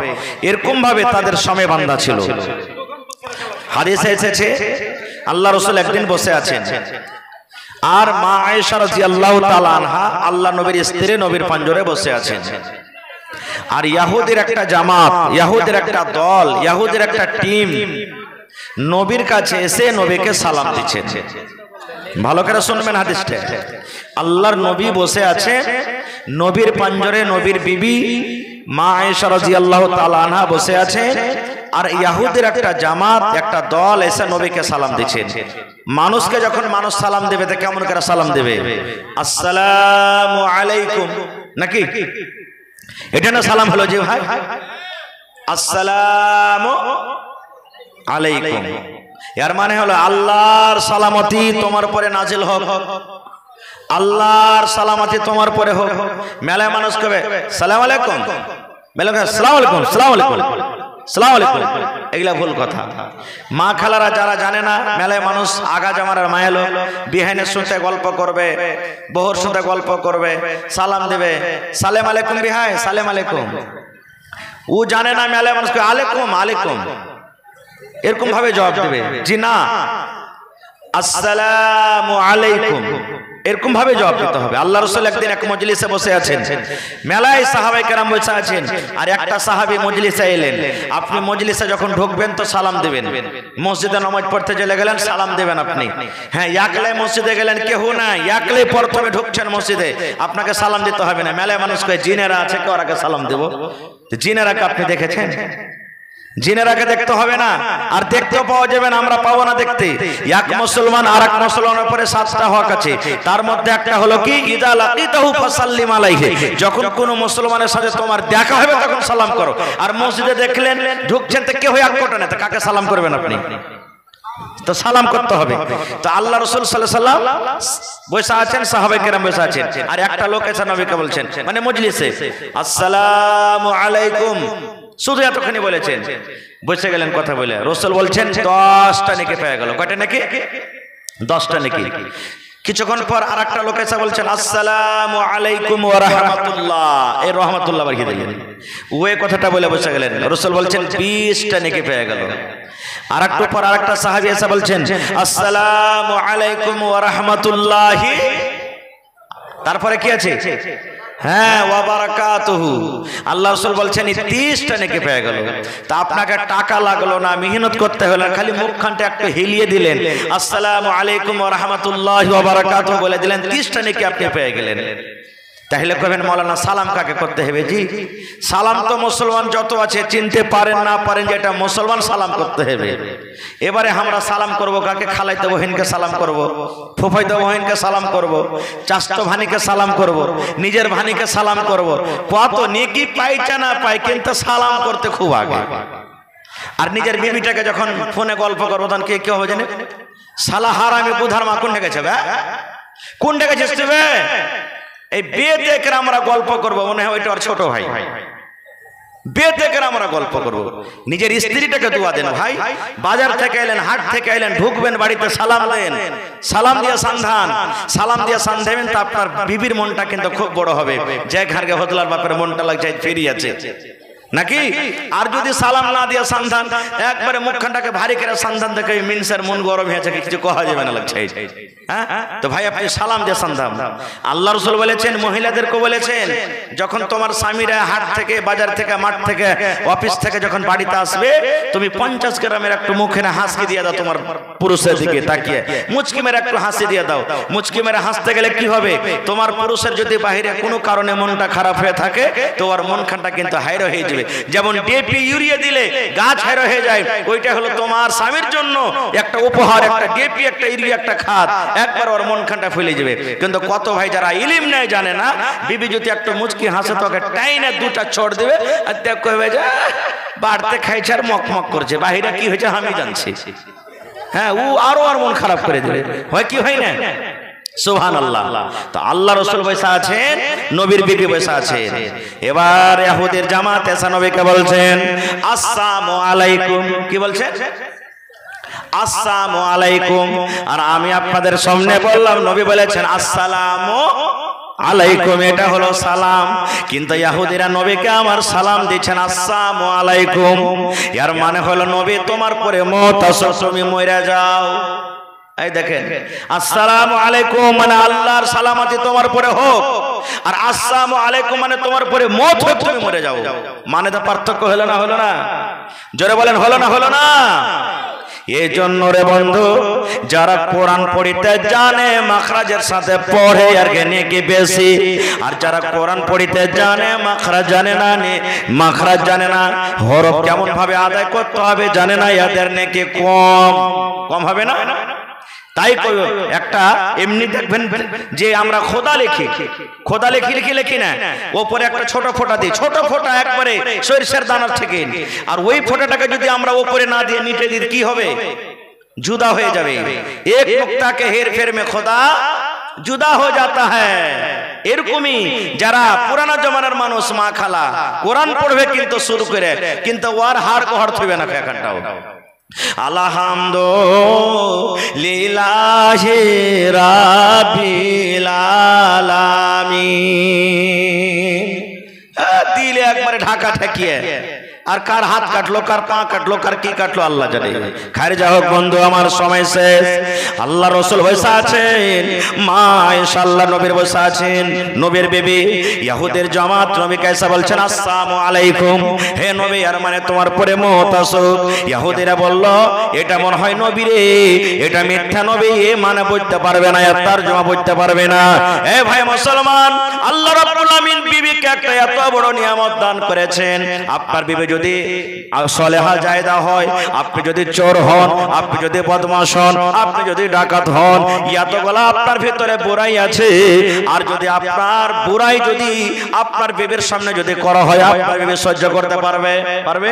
এরকম ভাবে তাদের সময় বান্ধা ছিল। হাদিসে এসেছে আল্লাহ রাসূল একদিন বসে আছেন, আর মা আয়েশা রাদিয়াল্লাহু তাআলা আনহা আল্লাহ নবীর স্ত্রী নবীর পাঞ্জরে বসে আছেন। আর ইহুদির একটা জামাত, ইহুদির একটা দল, ইহুদির একটা টিম নবীর কাছে এসে নবীকে সালাম দিচ্ছে। ভালো করে শুনবেন হাদিসটা। আল্লাহর নবী বসে আছে, নবীর পাঞ্জরে নবীর বিবি মা আয়েশা রাদিয়াল্লাহু তাআলা আনহা বসে আছে, আর ইহুদির একটা জামাত, একটা দল এসে নবীকে সালাম দিচ্ছেন। মানুষকে যখন মানুষ সালাম দেবে তো কেমন করে সালাম দেবে? আসসালামু আলাইকুম নাকি? এটা না সালাম হলো যে ভাই আসসালামু আলাইকুম, এর মানে হলো আল্লাহর সালামতি তোমার পরে নাজিল হোক, আল্লাহর সালামতি তোমার পরে হোক। মেলায় মানুষ কবে সালাম আলাইকুম, মেলায় সালাম আলাইকুম, সালাম আলাইকুম, সালাম আলাইকুম, এগুলা ভুল কথা। মা খালারা যারা জানে না, মেলায় মানুষ আগা জামার মায়ের লোক বিহাইনের সাথে গল্প করবে, বহুর সাথে গল্প করবে, সালাম দেবে, সালাম আলাইকুম বিহাই, সালাম আলাইকুম। ও জানে না মেলায় মানুষকে আলাইকুম আলাইকুম এরকম ভাবে জবাব দেবে। জি না, আসসালামু আলাইকুম, এরকম ভাবে জবাব দিতে হবে। আল্লাহ রাসূল একদিন এক মজলিসে বসে আছেন, মেলায় সাহাবায়ে কেরাম বসে আছেন, আর একটা সাহাবী মজলিসে এলেন। আপনি মজলিসে যখন ঢুকবেন তো সালাম দেবেন, মসজিদে নামাজ পড়তে চলে গেলেন সালাম দেবেন আপনি। হ্যাঁ, একলাই মসজিদে গেলেন, কেউ না, একলাই প্রথমে ঢুকছেন মসজিদে, আপনাকে সালাম দিতে হবে না। মেলায় মানুষ কয় জিনেরা আছে, কেউ আগে সালাম দেব। জিনেরাকে আপনি দেখেছেন? জিনেরাকে দেখতে হবে না, আর দেখতেও পাওয়া যাবে না, আমরা পাবো না দেখতে। এক মুসলমান আর এক মুসলমানের উপরে 7টা হক আছে, তার মধ্যে একটা হলো কি ইদা লাকিতাহু ফাসাল্লিম আলাইহি, যখন কোন মুসলমানের সাথে তোমার দেখা হবে তখন সালাম করো। আর মসজিদে দেখলেন ঢুকছেন তো কেউ এক কোটা না, তো কাকে সালাম করবেন আপনি? তো সালাম করতে হবে। তো আল্লাহ রাসূল সাল্লাল্লাহু আলাইহি সাল্লাম বসে আছেন, সাহাবায়ে কেরাম বসে আছেন, আর একটা লোক এসে নবীকে বলছেন, মানে মজলিসে, আসসালামু আলাইকুম, শুধু এতখানি বলেছেন, বসে গেলেন কথা বলে। রাসূল বলছেন 10টা নেকি পেয়ে গেল। কয়টা নেকি? 10টা নেকি। কিছুক্ষণ পর আরেকটা লোক এসে বলছেন, আসসালামু আলাইকুম ওয়া রাহমাতুল্লাহ, এই রাহমাতুল্লাহ বাড়িয়ে দিলেন। ওই কথাটা বলে বসে গেলেন। রাসূল বলছেন 20টা নেকি পেয়ে গেল। আরেকটু পর আরেকটা সাহাবী এসে বলছেন, আসসালামু আলাইকুম ওয়া রাহমাতুল্লাহি, তারপরে কি আছে? হ্যাঁ, ওয়া বারাকাতুহু। আল্লাহ রাসূল বলছেন 30টা নেকি পেয়ে গেল। তা আপনাকে টাকা লাগলো না, মেহনত করতে হলো না, খালি মুখখানটা একটু হিলিয়ে দিলেন, আসসালামু আলাইকুম ওয়া রাহমাতুল্লাহি ওয়া বারাকাতুহু বলে দিলেন, 30টা নেকি আপনি পেয়ে গেলেন। তাহলে কবেন মৌলানা সালাম কাকে করতে হবে? জি, সালাম তো মুসলমান যত আছে চিনতে পারেন না পারেন যে এটা মুসলমান, সালাম করতে হবে। এবারে আমরা সালাম করব কাকে? খালাইতে বহিনকে সালাম করব, ফুফাইতে বহিনকে সালাম করব, চাচতো ভানিকে সালাম করব, নিজের ভানিকে সালাম করব। কত নেকি পাইছে না পাই, কিন্তু সালাম করতে খুব আগে। আর নিজের বিবিটাকে যখন ফোনে গল্প করবো তখন কে কে হবে জানে? শালা হারামি বুধার মা কোন ডেকেছে, কোন ডেকেছিস তুই? এই বিয়ে দেখে আমরা গল্প করবো, মনে হয় ওইটা ওর ছোট ভাই। বিয়ে দেখে আমরা গল্প করবো, নিজের স্ত্রীটাকে দোয়া দেন। ভাই বাজার থেকে এলেন, হাট থেকে এলেন, ঢুকবেন বাড়িতে সালাম দেন, সালাম দিয়ে সান্ধান, সালাম দিয়ে সান্ধাবেন, তা আপনার বিবির মনটা কিন্তু খুব বড় হবে। যে ঘরকে হদলার বাপের মনটা লাগছে ফিরিয়ে আছে নাকি? আর যদি সালাম না দিয়ে সান্ধান, একবারে মুখখানটাকে ভারী করে সান্ধান দেখে মিনসের মন গরম হয়েছে, কিছু কহা যাবে না লাগছে। হ্যাঁ, তো ভাই আপনি সালাম দিয়ে সান্ধান। আল্লাহ রাসূল বলেছেন, মহিলাদেরকে বলেছেন, যখন তোমার স্বামীরা হাট থেকে, বাজার থেকে, মাঠ থেকে, অফিস থেকে যখন বাড়িতে আসবে, তুমি 50 গ্রামের একটু মুখে হাসি দিয়ে দাও, তোমার পুরুষের দিকে তাকিয়ে মুচকি মেরে একটু হাসি দিয়ে দাও। মুচকি মেরে হাসতে গেলে কি হবে? তোমার পুরুষের যদি বাহিরে কোনো কারণে মনটা খারাপ হয়ে থাকে, তো ওর মনখানটা কিন্তু হাইরো হয়ে যাবে। যেমন ডিএপি ইউরিয়া দিলে গাছ হাইরো হয়ে যায়, ওইটা হলো তোমার স্বামীর জন্য একটা উপহার, একটা ডিএপি, একটা ইউরিয়া, একটা খাদ, একবার ওর মনখানটা ফুলে যাবে। কিন্তু কত ভাই যারা ইলম নেই, জানে না, বিবি যদি একটু মুচকি হাসে তোকে টাইনে 2টা ছড় দেবে, আর দেখ কইবে যে বাড়তে খাইছে আর মকমক করছে, বাহিরে কি হয়েছে আমি জানছি। হ্যাঁ, ও আরো আর মন খারাপ করে দেবে। হয় কি হয় না? সুবহানাল্লাহ। তো আল্লাহ রাসূল বসে আছেন, নবীর বিবি বসে আছেন। এবার ইহুদির জামাত এসে নবীকে বলছেন, আসসালামু আলাইকুম। কি বলছেন? আসসালামু আলাইকুম। আর আমি আপনাদের সামনে বললাম, নবী বলেছেন আসসালামু আলাইকুম, এটা হলো সালাম। কিন্তু ইহুদিরা নবীকে আমার সালাম দিচ্ছেন আসসালামু আলাইকুম, এর মানে হলো নবী তোমার পরে মওত আসো, তুমি মরে যাও। এই দেখেন, আসসালামু আলাইকুম মানে আল্লাহর সালামতি তোমার পরে হোক, আর আসসালামু আলাইকুম মানে তোমার পরে মওত হোক, তুমি মরে যাও। মানে তো পার্থক্য হলো না? হলো না? জোরে বলেন, হলো না? হলো না? এই জন্য রে বন্ধু, যারা কোরআন পড়িতে জানে মাখরাজের সাথে পড়ে আর নেকি বেশি, আর যারা কোরআন পড়িতে জানে মাখরাজ জানে না, মাখরাজ জানে না, হরফ কেমন ভাবে আদায় করতে হবে জানে না, এদের নেকি কম কম হবে না? তাই একটা এমনি দেখবেন যে আমরা খোদা লিখি, খোদা লিখি না, ওপরে একটা ছোট ফোঁটা দিই, ছোট ফোঁটা একবারে সরিষার দানার থেকে, আর ওই ফোঁটাটাকে যদি আমরা ওপরে না দিয়ে নিচে দিই কি হবে? जुदा हो जावे। एक नुक्ता के हेर फेर में खुदा जुदा हो जाता है। এরকমই যারা পুরানো জমানার মানুষ মা খালা কোরআন পড়বে কিন্তু শুরু করে কিন্তু ওর হাড় কোহড় থইবে না এখানটাও। আলহামদুলিল্লাহি রাব্বিল আলামিন দিলে একবারে ঢাকা ঠেকিয়ে আর কার হাত কাটলো, কার পা কাটলো, কার কি কাটলো আল্লাহ জানে। খাইর যা হোক বন্ধু, আমার সময় শেষ। আল্লাহ রসুল বসে আছেন, মা আয়েশা আল্লাহ নবীর বসে আছেন, নবীর বিবি। ইহুদের জামাত নবীকে এসে বলছেন আসসালামু আলাইকুম, হে নবী, আর মানে তোমার পরে মত আসুক। ইহুদিরা বলল এটা মনে হয় নবী রে, এটা মিথ্যা নবী, মানে বুঝতে পারবে না, এর তরজমা বুঝতে পারবে না। এ ভাই মুসলমান, আল্লাহ রাব্বুল আমিন বিবিকে একটা এত বড় নিয়ামত দান করেছেন। আপনার বিবি যদি সলেহা জায়দা হয়, আপনি যদি চোর হন, আপনি যদি বদমাশ হন, আপনি যদি ডাকাত হন, এতগুলা আপনার ভিতরে বুরাই আছে, আর যদি আপনার বুরাই যদি আপনার বিবির সামনে যদি করা হয়, আপনার বিবি সহ্য করতে পারবে? পারবে?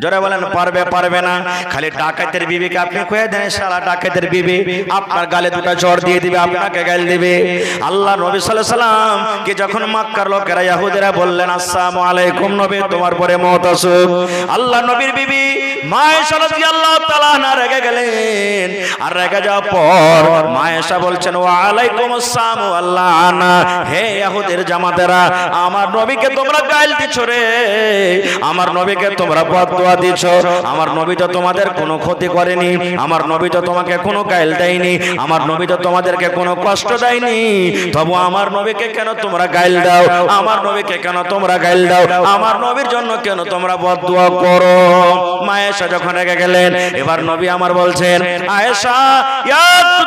জোরে বলেন পারবে? পারবে না। খালি ডাকাতের বিবিকে আপনি কয়ে দেন শালা ডাকাতের বিবি, আপনার গালে দুটো চড় দিয়ে দিবে, আপনাকে গাল দিবে। আল্লাহ নবী সাল্লাল্লাহু আলাইহি সাল্লাম কে যখন মক্কার লোকেরা ইহুদিরা বললেন আসসালামু আলাইকুম নবী, তোমার পরে মত আসুক, আল্লাহ নবীর বিবি মা আয়েশা রাদিয়াল্লাহু তাআলা আনহা রেগে গেলেন। আর রেগে যাওয়ার পর মা আয়েশা বলছেন ওয়া আলাইকুম আসসালাম আল্লাহ আনা, হে ইহুদের জামাতেরা, আমার নবীকে তোমরা গাল দিছো রে, আমার নবীকে তোমরা বদদুয়া দিছো, আমার নবী তো তোমাদের কোনো ক্ষতি করেনি, আমার নবী তো তোমাকে কোনো গাল দেয়নি, আমার নবী তো তোমাদেরকে কোনো কষ্ট দেয়নি, তবু আমার নবীকে কেন তোমরা গাল দাও, আমার নবীকে কেন তোমরা গাল দাও, আমার নবীর জন্য কেন তোমরা বদদুয়া করো। মা আয়েশা যখন রেগে গেলেন, এবার নবী আমার বলছেন আয়েশা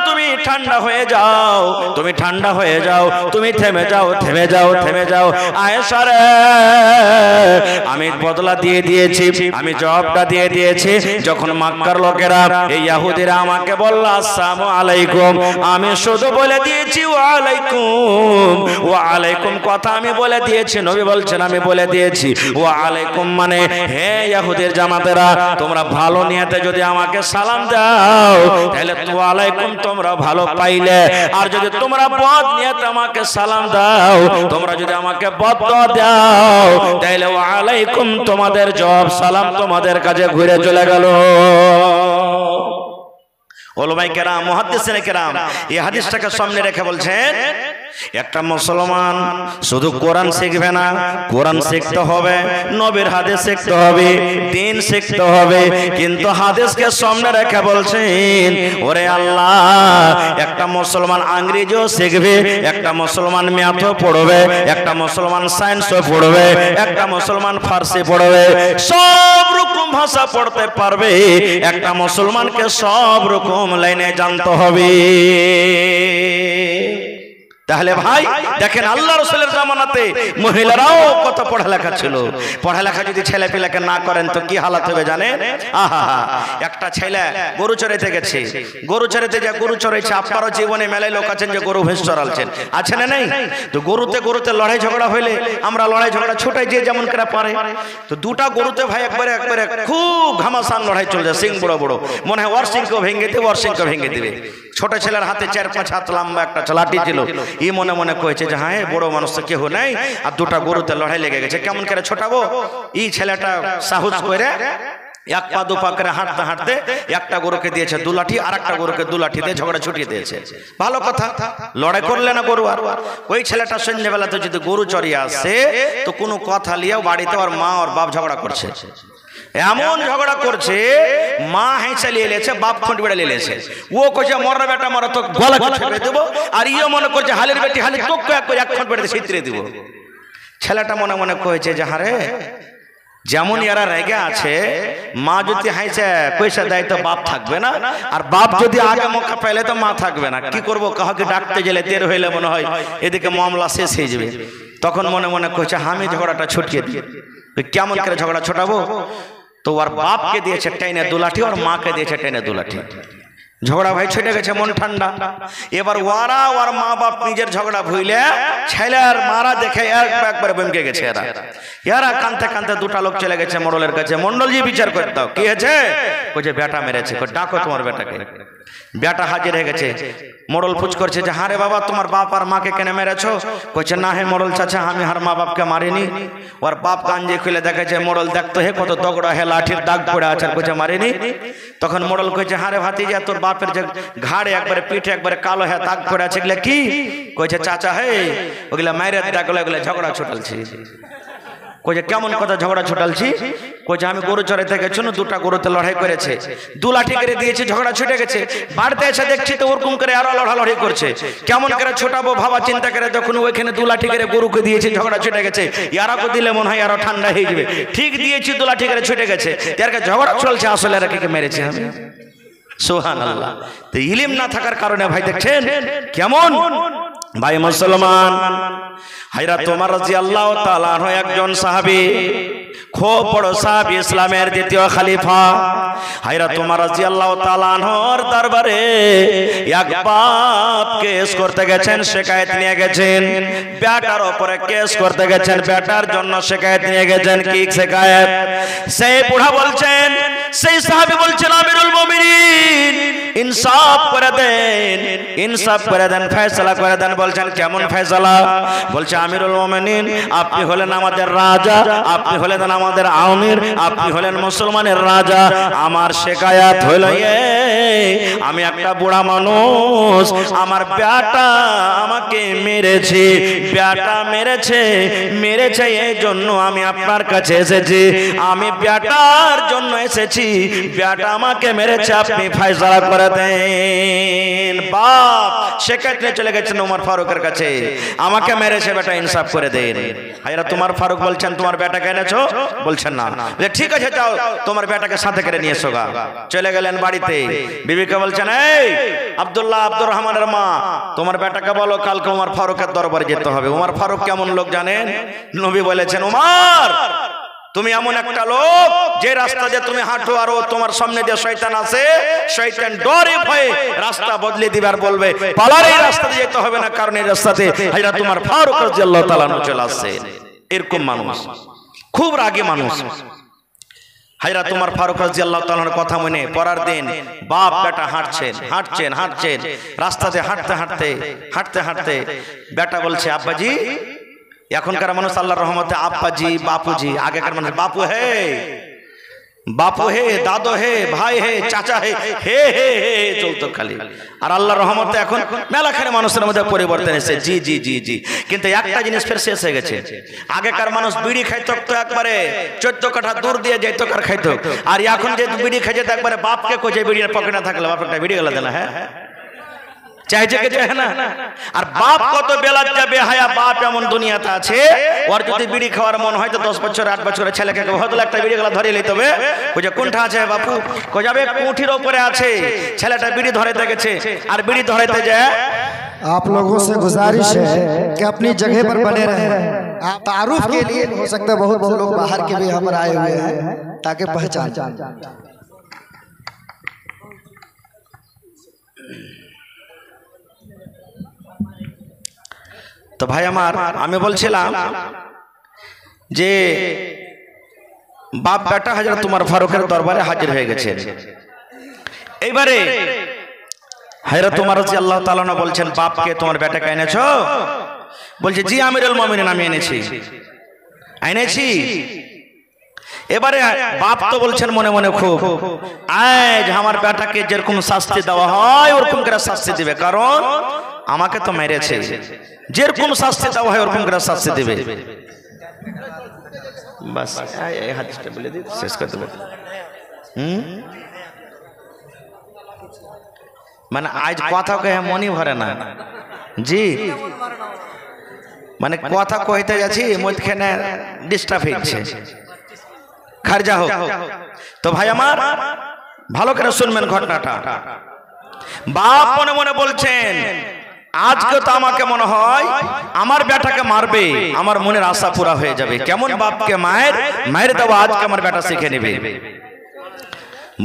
তুমি ঠান্ডা হয়ে যাও, তুমি ঠান্ডা হয়ে যাও, তুমি থেমে যাও, থেমে যাও, থেমে যাও। আয়েশা রে, আমি বদলা দিয়ে দিয়েছি, আমি জবাবটা দিয়ে দিয়েছি। যখন মক্কার লোকেরা এই ইহুদিরা আমাকে বলল আসসালামু আলাইকুম, আমি শুধু বলে দিয়েছি ওয়া আলাইকুম, ওয়া আলাইকুম কথা আমি বলে দিয়েছি। নবী বলছেন আমি বলে দিয়েছি ওয়া আলাইকুম, মানে হে ইহুদের জামাতেরা, তোমরা ভালো নিয়তে যদি আমাকে সালাম দাও তাহলে ওয়া আলাইকুম তোমরা ভালো পাইলে, আর যদি তোমরা বদ নিয়তে আমাকে সালাম দাও, তোমরা যদি আমাকে বদদুয়া দাও তাহলে ওয়া আলাইকুম তোমাদের জবাব সালাম তোমাদের কাছে ঘুরে চলে গেল। ওলামায়ে কেরাম, মুহাদ্দিসিনে কেরাম এই হাদিসটাকে সামনে রেখে বলছেন একটা মুসলমান শুধু কোরআন শিখবে না, কোরআন শিখতে হবে, নবীর হাদিস শিখতে হবে, দ্বীন শিখতে হবে, কিন্তু হাদিসকে সামনে রেখে বলছেন ওরে আল্লাহ, একটা মুসলমান ইংরেজিও শিখবে, একটা মুসলমান ম্যাথও পড়বে, একটা মুসলমান সায়েন্সও পড়বে, একটা মুসলমান ফার্সি পড়বে, সব রকম ভাষা পড়তে পারবে। একটা মুসলমানকে সব রকম লাইনে জানতে হবে। তাহলে ভাই দেখেন আল্লাহ রাসূলের জামানাতে মহিলারাও কত পড়ালেখা ছিল। পড়ালেখা যদি ছেলে পেলেকে না করেন তো কি হালাত হবে জানেন? আহা, একটা ছেলে গরু চড়াইতে গেছে, গরু চড়াইতে যা গরু চড়াইছে, আপনারও জীবনে মেলায় লোক আছেন যে গরু ভেঁস চড়ালছেন, আছে না নেই? তো গরুতে গরুতে লড়াই ঝগড়া হইলে আমরা লড়াই ঝগড়া ছুটাই যে যেমন করে পারে। তো দুটা গরুতে ভাই একবারে একবারে খুব ঘামাসান লড়াই চলছে, সিং বড় বড়, মনে হয় ওর সিংকেও ভেঙে দেবে, ওর সিংকেও ভেঙে দেবে। ছোট ছেলের হাতে 4-5 হাত লম্বা একটা লাঠি ছিল, ই মনে মনে কয়েছে যে হ্যাঁ বড় মানুষ তো কেউ নাই, আর দুটা গরুতে লড়াই লেগে গেছে, কেমন করে ছোটাবো। এই ছেলেটা সাহস করে এক পা দু পা করে হাঁটতে হাঁটতে একটা গরুকে দিয়েছে 2 লাঠি, আর একটা গরুকে 2 লাঠি দিয়ে ঝগড়া ছুটিয়ে দিয়েছে। ভালো কথা, লড়াই করলে না গরু। আর ওই ছেলেটা সন্ধ্যেবেলাতে যদি গরু চড়িয়ে আসে তো কোনো কথা লিয়েও বাড়িতে ওর মা ওর বাপ ঝগড়া করছে, এমন ঝগড়া করছে, মা হেঁচে নিয়ে এলেছে, বাপ খুঁট বেড়ে নিয়েছে। ও কইছে মরা বেটা মরা তো গলা ছেড়ে দেবো, আর ইয়ে মনে করছে হালের বেটি হালি তোকে এক খুঁট বেড়ে ছিতরে দিব। ছেলেটা মনে মনে কয়েছে যে হারে যেমন এরা রেগে আছে, মা যদি হাইছে পয়সা দেয় তো বাপ থাকবে না, আর বাপ যদি আগে মৌকা পাইলে তো মা থাকবে না। কি করবো, কাউকে ডাকতে গেলে দের হইলে মনে হয় এদিকে মামলা শেষ হয়ে যাবে। তখন মনে মনে কইছে আমি ঝগড়াটা ছুটিয়ে দিই। কেমন করে ঝগড়া ছোটাবো? তো ওর বাপকে দিয়েছে টেনে 2 লাঠি, আর মাকে দিয়েছে টেনে 2 লাঠি। ঝগড়া ভাই ছুটে গেছে, মন ঠান্ডা। এবার ওরা ওর মা বাপ নিজের ঝগড়া ভুইলে ছেলের মারা দেখে একবার বমকে গেছে। এরা কানতে কানতে দুটা লোক চলে গেছে মোড়লের কাছে, মন্ডলজি বিচার করতে দাও, কি হয়েছে? কইছে বেটা মেরেছে। ডাকো তোমার বেটাকে। বেটা হাজির হয়ে গেছে। মোড়ল পুছ করছে যে হারে বাবা তোমার বাপ আর মাকে কেন মেরেছো? কইছে না হে মোড়ল চাচা, আমি আর মা বাপকে মারিনি। ওর বাপ কাঞ্জে খুলে দেখেছে, মোড়ল দেখতো হে কত দগড়া হে লাঠির দাগ পড়ে আছে, কইছে মারিনি। তখন মোড়ল কইছে হারে ভাতিজা তোর বাপের যে ঘাড়ে একবারে পিঠে একবারে কালো হে দাগ পড়ে আছে, এগুলা কি? কইছে চাচা হে ওগুলা মাইরের দাগ, ওগুলা ঝগড়া ছুটালছি। কইছে কেমন কথা ঝগড়া ছুটালছি? কই যে আমি গরু চড়াইতে গেছি না, দুটা গরুতে লড়াই করেছে, 2 লাঠি করে দিয়েছি, ঝগড়া ছুটে গেছে। বাড়িতে এসে দেখছি তো ওরকম করে আরো লড়ালড়ি করছে। কেমন করে ছোটাবো ভাবা চিন্তা করে যখন ওইখানে 2 লাঠি করে গরুকে দিয়েছি, ঝগড়া ছুটে গেছে। ইয়ারাকে দিলে মনে হয় আরো ঠান্ডা হয়ে যাবে, ঠিক দিয়েছি 2 লাঠি করে ছুটে গেছে। এরকে ঝগড়া চলছে, আসলে এরা কে মেরেছে আমি। সুবহানাল্লাহ। তো ইলম না থাকার কারণে ভাই দেখছেন কেমন ভাই মুসলমান। হযরত ওমর রাদিয়াল্লাহু তাআলা আনহু একজন সাহাবী, খুব বড় সাহাবী, ইসলামের দ্বিতীয় খলিফা। হযরত ওমর রাদিয়াল্লাহু তাআলা আনহুর দরবারে এক বাপ কেস করতে গেছেন, শিকায়েত নিয়ে গেছেন। বেটার উপরে কেস করতে গেছেন, বেটার জন্য শিকায়েত নিয়ে গেছেন। কি শিকায়েত? সেই বুড়া বলছেন, সেই সাহাবী বলছেন, আমিরুল মুমিনিন ইনসাফ করে দেন, ইনসাফ করে দেন, ফয়সালা করে দেন। বলছেন কেমন ফয়সালা? বলছে আমিরুল মুমিনিন আপনি হলেন আমাদের রাজা, আপনি হলেন আমাদের আমির, আপনি হলেন মুসলমানের রাজা। আমার শিকায়াত হইল আমি একটা বুড়া মানুষ, আমার বেটা আমাকে মেরেছে, বেটা মেরেছে এই জন্য আমি আপনার কাছে এসেছি। আমি বেটার জন্য এসেছি, বেটা আমাকে মেরেছে, আপনি ফয়সালা করে দেন। বাপ শিকায়েত নিয়ে চলে গেছেন ওমর ফারুকের কাছে, আমাকে মেরেছে, বেটা ইনসাফ করে দেন। হযরত ওমর ফারুক বলছেন তোমার বেটাকে এনেছো? বলছেন না। ঠিক আছে যাও তোমার বেটাকে সাথে করে নিয়ে এসো। চলে গেলেন বাড়িতে, বিবিকে বলছেন এই আব্দুল্লাহ, আব্দুর রহমানের মা, তোমার বেটাকে বলো কালকে ওমর ফারুকের দরবারে যেতে হবে। ওমর ফারুক কেমন লোক জানেন? নবী বলেছেন ওমর তুমি এমন একটা লোক যে রাস্তা দিয়ে তুমি হাঁটো আর ও তোমার সামনে দিয়ে শয়তান আছে, শয়তান ডরে ভয়ে রাস্তা বদলে দিবে আর বলবে পালার এই রাস্তা দিয়ে যেতে হবে না, কারণ এই রাস্তাতে হযরত ওমর ফারুক রাদিয়াল্লাহু তাআলা চলে আসছে। এরকম মানুষ, খুব রাগী মানুষ। হযরত ওমর ফারুক রাদিয়াল্লাহু তাআলার কথা মনে পরের দিন বাপ বেটা হাঁটছেন রাস্তাতে হাঁটতে বেটা বলছে আব্বাজি, এখনকার মানুষ আল্লাহর রহমতে আব্বাজি বাপুজি, আগেকার মানুষ বাপু হে দাদু হে ভাই হে চাচা হে হে হে হে চলতো খালি। আর আল্লাহর রহমতে এখন মেলাখানে মানুষের মধ্যে পরিবর্তন এসেছে, জি জি জি জি। কিন্তু একটা জিনিস ফের শেষ হয়ে গেছে। আগেকার মানুষ বিড়ি খাইতো তো একবারে 14 কাঠা দূর দিয়ে যেত কার খাইতো, আর এখন যে বিড়ি খাইছে তো একবারে বাপকে কোচে বিড়ির পকেটে থাকলে বাপ একটা বিড়ি গেলা দেনা, হ্যাঁ চাইছে কে চায় না। আর বাপ কত বেলাত যাবে হায়া বাপ এমন দুনিয়াতে আছে, ওর যদি বিড়ি খাওয়ার মন হয় তো 10 বছর 8 বছরের ছেলেকে হয়তো একটা বিড়ি গলা ধরে লইতে হবে। কইছে কোনটা আছে বাপু? কই যাবে কুঠির উপরে আছে। ছেলেটা বিড়ি ধরাইতে গেছে, আর বিড়ি ধরাইতে যায়। आप लोगों से गुजारिश है कि अपनी जगह पर बने रहें। आप तारुफ के लिए हो सकता है बहुत से लोग बाहर के भी यहाँ पर आए हुए हैं ताकि पहचान। তো ভাই আমার, আমি বলছিলাম যে বাপ বেটা হযরত ওমর ফারুকের দরবারে হাজির হয়ে গেছে। এইবারে হযরত ওমর রাদিয়াল্লাহু তাআলা বলছেন বাপকে তোমার বেটাকে এনেছো? বলছে জি আমিরুল মুমিনিন আমি এনেছি। এবারে বাপ তো বলছেন মনে মনে খুব আজ আমার বেটাকে যেরকম শাস্তি দেওয়া হয় ওরকম করে শাস্তি দিবে, কারণ আমাকে তো মেরেছে, যেরকম শাস্তি দেওয়া হয় ওরকম করে শাস্তি দিবে। বাস এই হাদিসটা বলে দিই, শেষ করে দেব। মানে আজ কথা কয়ে মনই ভরে না জি, মানে কথা কইতে যাচ্ছি মধ্যখানে ডিস্টার্ব হচ্ছে, খারজা হোক। তো ভাই আমার ভালো করে শুনবেন ঘটনাটা। বাপ মনে মনে বলছেন আজকে তো আমাকে মনে হয় আমার বেটাকে মারবে, আমার মনের আশা পুরা হয়ে যাবে। কেমন বাপকে মায়ের দেওয়া আজকে আমার বেটা শিখে নেবে।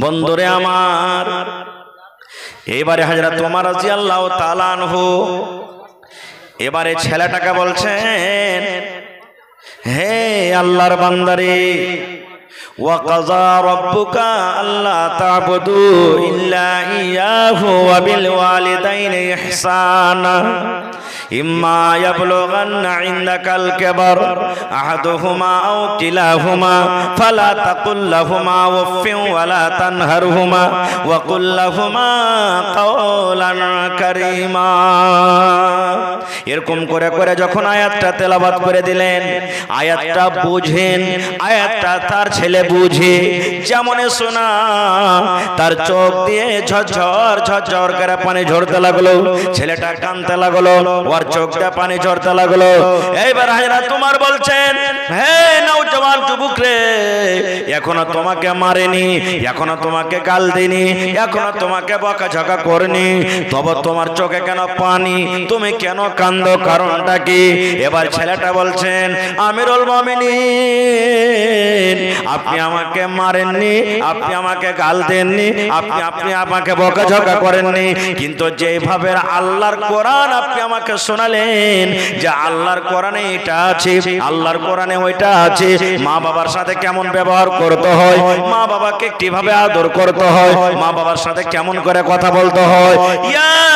বন্ধুরে আমার, এবারে হযরত ওমর রাদিয়াল্লাহু তাআলা আনহু এবারে ছেলেটাকে বলছেন হে আল্লাহর বান্দারে, وَقَضَى رَبُّكَ أَلَّا تَعْبُدُوا إِلَّا إِيَّاهُ وَبِالْوَالِدَيْنِ إِحْسَانًا ইম্মা ইয়াবলুগান্না ইনদাকাল কিবার আহাদুহুমা আও কিলাহুমা ফালা তাকুল লাহুমা উফফিন ওয়ালা তানহারহুমা ওয়া কুল লাহুমা কাওলান কারীমা। এরকম করে করে যখন আয়াতটা তেলাওয়াত করে দিলেন, আয়াতটা বুঝেন, আয়াতটা তার ছেলে বুঝে, যেমনে শোনা তার চোখ দিয়ে ঝরঝর ঝরঝর করে পানি ঝরতে লাগলো, ছেলেটা কাঁদতে লাগলো, ওর চোখটা পানি ঝরতে লাগলো। এইবার হাজরা তোমার বলছেন, হে নওজওয়ান যুবক রে, এখনো তোমাকে মারেনি, এখনো তোমাকে গাল দিনি, এখনো তোমাকে বকাঝকা করেনি, তবে তোমার চোখে কেন পানি, তুমি কেন কান্দো, কারণটা কি? এবার ছেলেটা বলছেন, আমিরুল মুমিনিন, আপনি আমাকে মারেননি, আপনি আমাকে গাল দেননি, আপনি আমাকে বকাঝকা করেননি, কিন্তু যেভাবে আল্লাহর কোরআন আপনি আমাকে শোনালেন যে আল্লাহর কোরআনে এটা আছে, আল্লাহর কোরআনে ওইটা আছে, মা বাবার সাথে কেমন ব্যবহার করতে হয়, মা বাবাকে কিভাবে আদর করতে হয়, মা বাবার সাথে কেমন করে কথা বলতে হয়,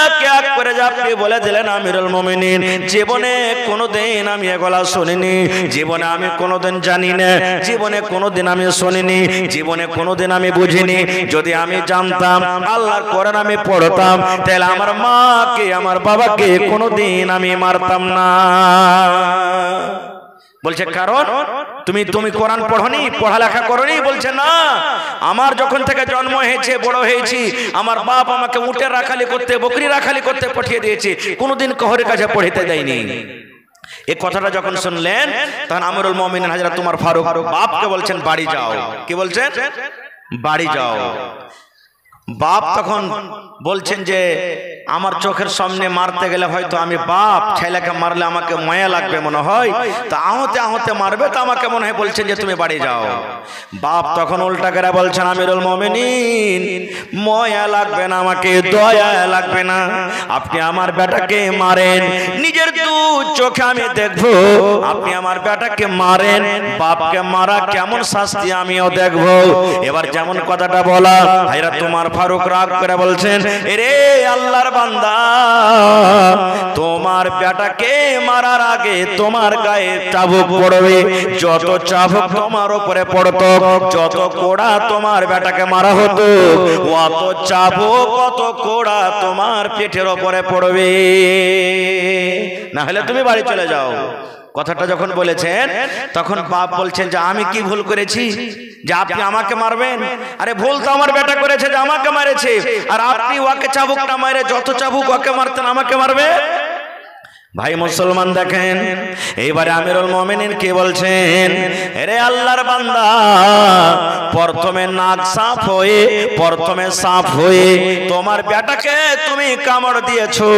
এক এক করে যে আপনি বলে দিলেন আমিরুল মুমিনিন, জীবনে কোনোদিন আমি এগুলা শুনিনি, জীবনে আমি কোনোদিন জানি না, জীবনে কোনোদিন আমি শুনিনি, জীবনে কোনোদিন আমি বুঝিনি। যদি আমি জানতাম, আল্লাহর কোরআন আমি পড়তাম, তাহলে আমার মাকে আমার বাবাকে কোনোদিন আমি মারতাম না। বলছে কারণ তুমি কোরআন পড়নি, পড়ালেখা করনি? বলছে না, আমার যখন থেকে জন্ম হয়েছে, বড় হয়েছি, আমার বাপ আমাকে উটের রাখালি করতে, বকরি রাখালি করতে পাঠিয়ে দিয়েছে, কোনোদিন কাহরের কাছে পড়িতে দেয়নি। এই কথাটা যখন শুনলেন, তখন আমিরুল মুমিনিন হযরত উমর ফারুক বাপকে বলছেন বাড়ি যাও। কি বলছেন? বাড়ি যাও। বাপ তখন বলছেন যে আমার চোখের সামনে মারতে গেলে হয়তো আমি বাপ, ছেলেকে মারলে আমাকে মায়া লাগবে মনে হয়, তা আহতে আহতে মারবে, তো আমাকে মনে হয় বলছেন যে তুমি বাড়ি যাও। বাপ তখন উল্টা করে বলছেন, আমিরুল মুমিনিন, মায়া লাগবে না, আমাকে দয়া লাগবে না, আপনি আমার বেটাকে মারেন, নিজের দু চোখে আমি দেখবো আপনি আমার বেটাকে মারেন, বাপকে মারা কেমন শাস্তি আমিও দেখবো। এবার যেমন কথাটা বলা, হযরত উমর ফারুক রাগ করে বলছেন, এরে আল্লাহর বান্দা, তোমার বেটাকে মারার আগে তোমার গায়ে চাবুক পড়বে, যত চাবুক তোমার উপরে পড়তো, যত কোড়া তোমার বেটাকে মারা হতো, অত চাবুক কত কোড়া তোমার পেটের উপরে পড়বে, না হলে তুমি বাড়ি চলে যাও। কথাটা যখন বলেছেন, তখন বাপ বলছেন যে আমি কি ভুল করেছি যে আপনি আমাকে মারবেন? আরে ভুল তো আমার বেটা করেছে যে আমাকে মারেছে, আর আপনি ওকে চাবুকটা মারে যত চাবুক ওকে মারতেন, আমাকে মারবে? ভাই মুসলমান দেখেন, এইবারে আমিরুল মুমিনিন কি বলছেন, আরে আল্লাহর বান্দা, প্রথমে নাক সাফ হয়ে, প্রথমে সাফ হয়ে তোমার বেটাকে তুমি কামড় দিয়েছো,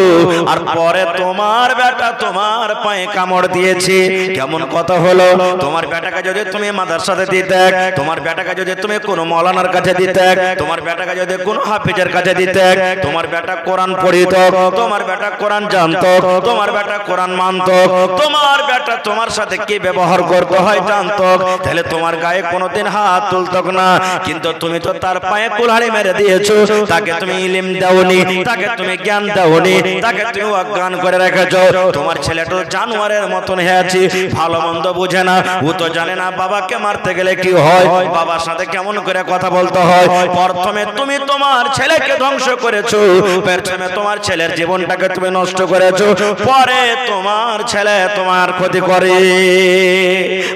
আর পরে তোমার বেটা তোমার পায়ে কামড় দিয়েছে। কেমন কথা হলো? তোমার বেটাকে যদি তুমি মাদ্রাসাতে দিতে, তোমার বেটাকে যদি তুমি কোনো মাওলানার কাছে দিতে, তোমার বেটাকে যদি কোনো হাফেজের কাছে দিতে, তোমার বেটা কোরআন পড়িত, তোমার বেটা কোরআন জানতো, তোমার বেটা কোরআন মানতো, তোমার বেটা তোমার সাথে কি ব্যবহার করতে হয় জানতো, তাহলে তোমার গায়ে কোনোদিন হাত তুলতো না। কিন্তু তুমি তো তার পায়ে কুলহাড়ি মেরে দিয়েছো, তাকে তুমি ইলম দাওনি, তাকে তুমি জ্ঞান দাওনি, তাকে তুমি অজ্ঞান করে রেখেছো। তোমার ছেলেটা জানোয়ারের মতন হয়েছে, ভালো মন্দ বুঝে না, ও তো জানে না বাবাকে মারতে গেলে কি হয়, বাবার সাথে কেমন করে কথা বলতে হয়। প্রথমে তুমি তোমার ছেলেকে ধ্বংস করেছো, প্রথমে তোমার ছেলের জীবনটাকে তুমি নষ্ট করেছো, পরে তোমার ছেলে তোমার ক্ষতি করে।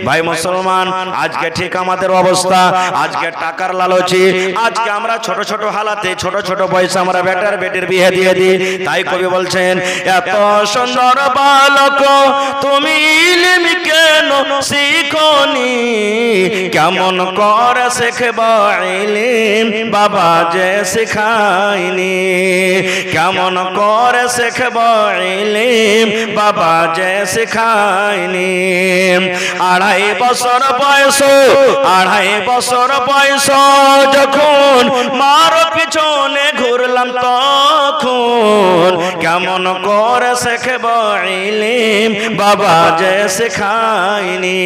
ভাই মুসলমান, আজকে ঠিক আমাদের অবস্থা, আজকে টাকার লালচে, আজকে আমরা ছোট ছোট হালাতে, ছোট ছোট পয়সা আমরা বেটার বেটির বিয়ে দিয়ে দিই। তাই কবি বলছেন, এত সুন্দর বালক তুমি ইলম কেন শিখনি, কেমন করে শিখবা ইলম বাবা যে শিখায়নি, কেমন করে শিখবা ইলম বাবা যে শিখায়নি। 2.5 বছর বয়স, 2.5 বছর বয়স যখন মার পিছনে ঘুরলাম তখন কেমন করে শেখব ইলম বাবা যে শেখায়নি।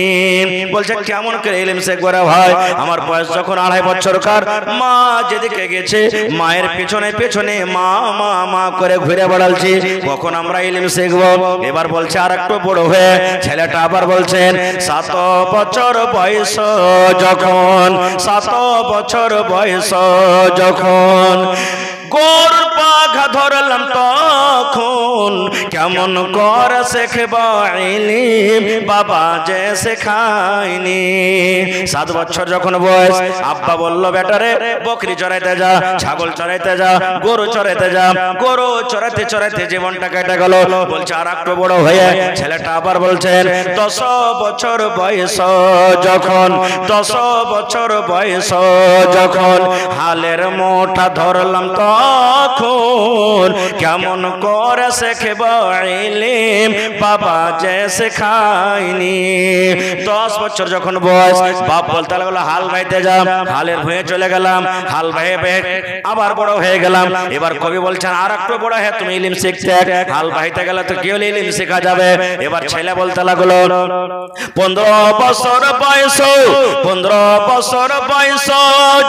বলছে কেমন করে ইলম শিখবো রে ভাই, আমার বয়স যখন 2.5 বছরকার, মা যেদিকে গেছে মায়ের পিছনে পিছনে মা মা মা করে ঘুরে বেড়ালছি, কখন আমরা ইলম শিখবো। এবার বলছে আর একটু বড় হয়ে ছেলেটা আবার বলছেন 7 বছর বয়স যখন, 7 বছর বয়স যখন গরুর পাখা ধরলাম তখন কেমন করে শিখব ইলম বাবা যে শেখায়নি। 7 বছর যখন বয়স, আব্বা বলল বেটারে বকরি চড়াইতে যা, ছাগল চড়াইতে যা, গরু চড়াইতে যা। গরু চড়াইতে চড়াইতে জীবনটা কেটে গেল। বলছে আর একটু বড় হয়ে ছেলেটা আবার বলছেন 10 বছর বয়স যখন, 10 বছর বয়স যখন হালের মোটা ধরলাম তখন কেমন করে শিখব ইলম বাবা যে শেখায়নি। 10 বছর যখন বয়স, বাপ বলতে লাগলো হাল বাইতে যা, হালের ভুঁয়ে চলে গেলাম, হাল বাইয়ে বাইয়ে আবার বড় হয়ে গেলাম। এবার কবি বলছেন আর একটু বড় হয়ে তুমি ইলম শিখতে, হাল বাইতে গেলে তো কি হলে ইলম শেখা যাবে। এবার ছেলে বলতে লাগলো 15 বছর বয়স, 15 বছর বয়স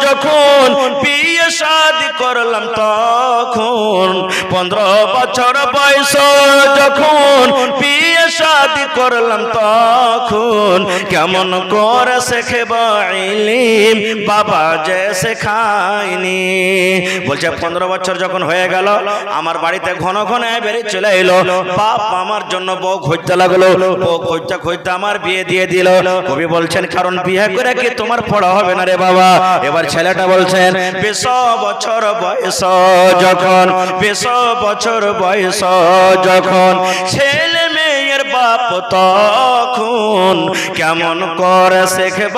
যখন বিয়ে শাদি করলাম তখন, 15 বছর বয়স যখন বিয়ে শাদি করলাম তখন কেমন করে শিখব ইলম বাবা যে শেখায়নি। বলছে 15 বছর যখন হয়ে গেল, আমার বাড়িতে ঘন ঘন বেরিয়ে চলে এলো, বাপ আমার জন্য বউ খুঁজতে লাগলো, বউ খুঁজতে খুঁজতে আমার বিয়ে দিয়ে দিল। কবি বলছেন কারণ বিয়ে করে কি তোমার পড়া হবে না রে বাবা। এবার ছেলেটা বলছেন 20 বছর বয়স যখন, 20 বছর বয়স যখন ছেলে মেয়ের বাপ তখন কেমন করে শিখব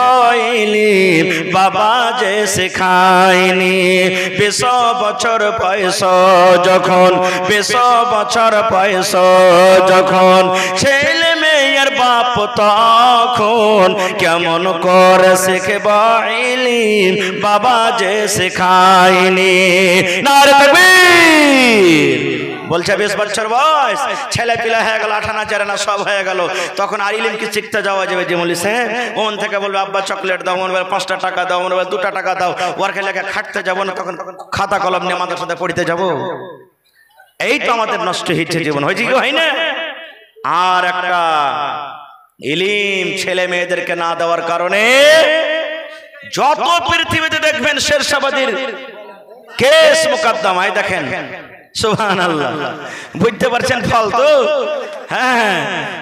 ইলম বাবা যে শেখায়নি। 20 বছর বয়স যখন, 20 বছর বয়স যখন ছেলে মেয়ের বাপ তখন কেমন করে শিখব ইলম বাবা যে শেখায়নি। নারে তাকবীর। বলছে 20 বছর বয়স, ছেলে পিলা হয়ে গেল, 18 4 সব হয়ে গেল, তখন আর ইলম কি শিখতে যাওয়া যাবে? যে বলিস হ্যাঁ, ওন থেকে বলবে আব্বা চকলেট দাও, মনে 5 টাকা দাও, মনে 2 টাকা দাও, ওর খেলে খাটতে যাবো না, তখন খাতা কলম নিয়ে আমাদের সাথে পড়িতে যাবো। এই তো আমাদের নষ্ট হচ্ছে জীবন, হয়েছে কি হয় না? আর একটা ইলম ছেলে মেয়েদেরকে না দেওয়ার কারণে যত পৃথিবীতে দেখবেন শেরশাবাদীর কেস মোকদ্দমায় দেখেন, সুবহানাল্লাহ। বুঝতে পারছেন ফল তো? হ্যাঁ,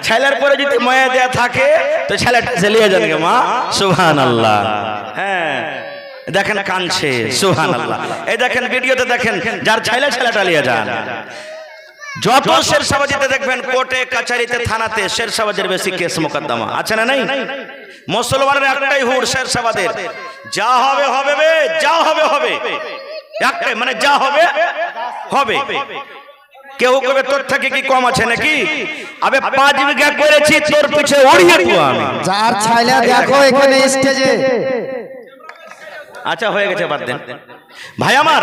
ছেলের পরে যদি মায়া দেয়া থাকে তো ছেলেটা জ্বালিয়ে যাবে মা, সুবহানাল্লাহ। হ্যাঁ দেখেন কাঁদছে, সুবহানাল্লাহ। এই দেখেন ভিডিওতে দেখেন যার ছেলেটা লিয়ে যান। যত শেরশাবাদীতে দেখবেন কোর্টে কাছারিতে থানাতে শেরশাবাদের বেশি কেস মোকদ্দমা আছে না নাই? মুসলমানের একটাই হুর শেরশাবাদের, যা হবে হবে বে, যা হবে হবে, একটাই মানে যা হবে হবে। কেউ কবে তোর থেকে কি কম আছে নাকি? আবে 5 বিঘা করেছি তোর পিছে উড়িয়ে দেব আমি। যার ছাইলা দেখো এখানে স্টেজে। আচ্ছা হয়ে গেছে, বাদ দেন ভাই আমার।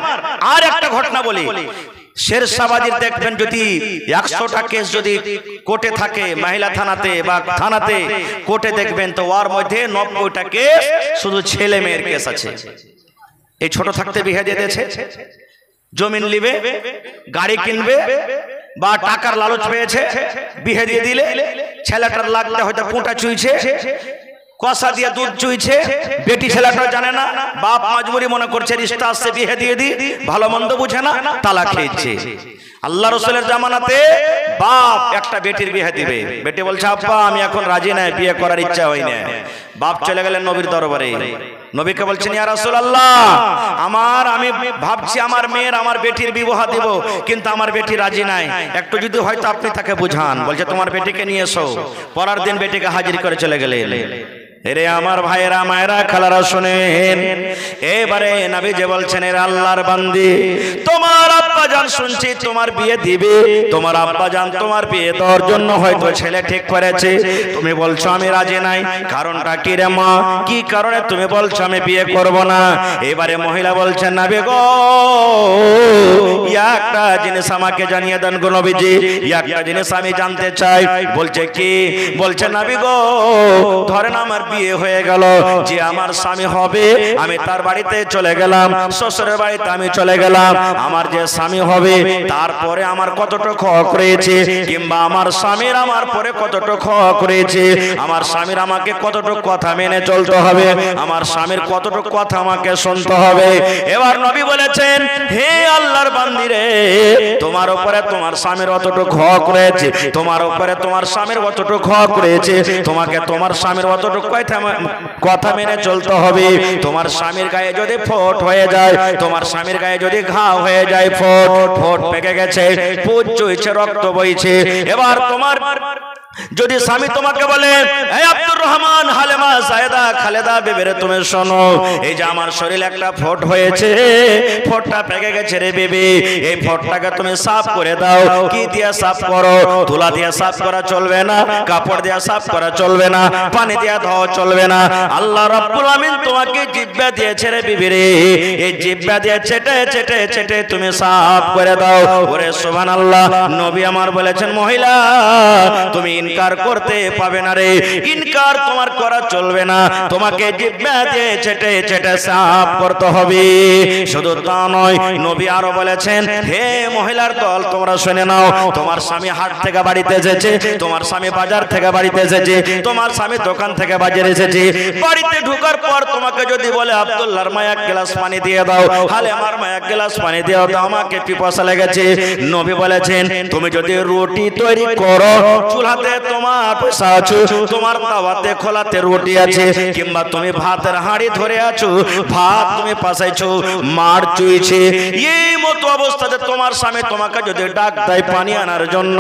আর একটা ঘটনা বলি, শেরশাবাদীর দেখবেন যদি 100টা কেস যদি কোর্টে থাকে, মহিলা থানাতে বা থানাতে কোর্টে দেখবেন তো ওর মধ্যে 90টা কেস শুধু ছেলে মেয়ের কেস আছে। এই ছোট থাকতে বিয়ে দিয়ে দিয়েছে, জমিন নিবে, গাড়ি কিনবে বা টাকার লালচ পেয়েছে, বিয়ে দিয়ে দিলে ছেলেটার লাগতে হয়তো পুঁটা চুইছে, কষা দিয়ে দুধ চুইছে, বেটি ছেলেটা জানে না, বাপ মজবুরি মনে করছে রিশতা আসছে বিয়ে দিয়ে দি, ভালো মন্দ বুঝে না, তালাক খেয়েছে। আল্লাহ রাসূলের জামানাতে বাপ একটা বেটির বিয়ে দিবে, বেটি বলছে আব্বা আমি এখন রাজি নাই, বিয়ে করার ইচ্ছা হয় না। বাপ চলে গেলেন নবীর দরবারে, নবীকে বলছেন ইয়া রাসূলুল্লাহ, আমি ভাবছি আমার মেয়ের আমার বেটির বিবাহ দিব, কিন্তু আমার বেটি রাজি নাই, একটু যদি হয়তো আপনি তাকে বুঝান। বলছে তোমার বেটিকে নিয়ে এসো। পরের দিন বেটিকে হাজির করে চলে গেলেন। এরে আমার ভাইরা মায়েরা খালারা শুনেন, এবারে নবী যে বলছেন এর আল্লাহর বান্দি, তোমার আব্বা জান শুনছি তোমার বিয়ে দিবে, তোমার আব্বা জান তোমার বিয়ে দেওয়ার জন্য হয়তো ছেলে ঠিক করেছে, তুমি বলছো আমি রাজি নাই, কারণটা কি রে মা, কি কারণে তুমি বলছো আমি বিয়ে করব না? এবারে মহিলা বলছেন নবী গো, একটা জিনিস আমাকে জানিয়ে দেন গো নবীজি, একটা জিনিস আমি জানতে চাই। বলছে কি? বলছে নবী গো, ধরেন আমার বিয়ে হয়ে গেল, যে আমার স্বামী হবে আমি তার বাড়িতে চলে গেলাম, শ্বশুরের বাড়িতে আমি চলে গেলাম, আমার যে স্বামী হবে তারপরে আমার কতটুকু হক রয়েছে, কিংবা আমার স্বামীর আমার পরে কতটুকু হক রয়েছে, আমার স্বামীর আমাকে কতটুকু কথা মেনে চলতে হবে, আমার স্বামীর কতটুকু কথা আমাকে শুনতে হবে। এবার নবী বলেছেন হে আল্লাহর বান্দি রে, তোমার উপরে তোমার স্বামীর অতটুকু হক রয়েছে, তোমার উপরে তোমার স্বামীর অতটুকু হক রয়েছে, তোমাকে তোমার স্বামীর অতটুকু কথা মেনে চলতে হবে। তোমার স্বামীর গায়ে যদি ফোট হয়ে যায়, তোমার স্বামীর গায়ে যদি ঘা হয়ে যায়, ফোট পেকে গেছে, পুজ চুইছে, রক্ত বইছে, এবার তোমার যদি স্বামী তোমাকে বলে এই আব্দুর রহমান, হালেমা, সায়েদা, খালেদা বেবেরে তুমি শোনো, এই যে আমার শরীরে একটা ফোট হয়েছে, ফোটটা পেকে গেছে রে বেবি, এই ফোটটাকে তুমি সাফ করে দাও। কি দিয়ে সাফ করো? তুলা দিয়ে সাফ করা চলবে না, কাপড় দিয়ে সাফ করা চলবে না, পানি দিয়ে ধোয়া চলবে না। আল্লাহ রাব্বুল আমিন তোমাকে জিহ্বা দিয়েছে রে বিবি রে, এই জিহ্বা দিয়ে চেটে চেটে চেটে তুমি সাফ করে দাও। ওরে সুবহানাল্লাহ, নবী আমার বলেছেন মহিলা তুমি ইনকার করতে পাবে না রে, ইনকার তোমার করা চলবে না, তোমাকে জিহ্বা দিয়ে চেটে চেটে সাফ করতে হবে। শুধু তা নয়, নবী আরো বলেছেন হে মহিলার দল তোমরা শুনে নাও, তোমার স্বামী হাট থেকে বাড়িতে এসেছে, তোমার স্বামী বাজার থেকে বাড়িতে এসেছে, তোমার স্বামী দোকান থেকে বাজারে এসেছে, বাড়িতে ঢোকার পর তোমাকে যদি বলে আব্দুল্লাহর মা এক গ্লাস পানি দিয়ে দাও, হালেমার মা এক গ্লাস পানি দিয়ে দাও, আমাকে পিপাসা লেগেছে, নবী বলেছেন তুমি যদি রুটি তৈরি করো, চুলাতে তোমার পয়সা আছে, তোমার তাওয়াতে খোলাতে রুটি আছে, কিংবা তুমি ভাতের হাঁড়ি ধরে আছো, ভাত তুমি পাসাইছো, মার চুইছে, এই মতো অবস্থাতে তোমার স্বামী তোমাকে যদি ডাক দেয় পানি আনার জন্য,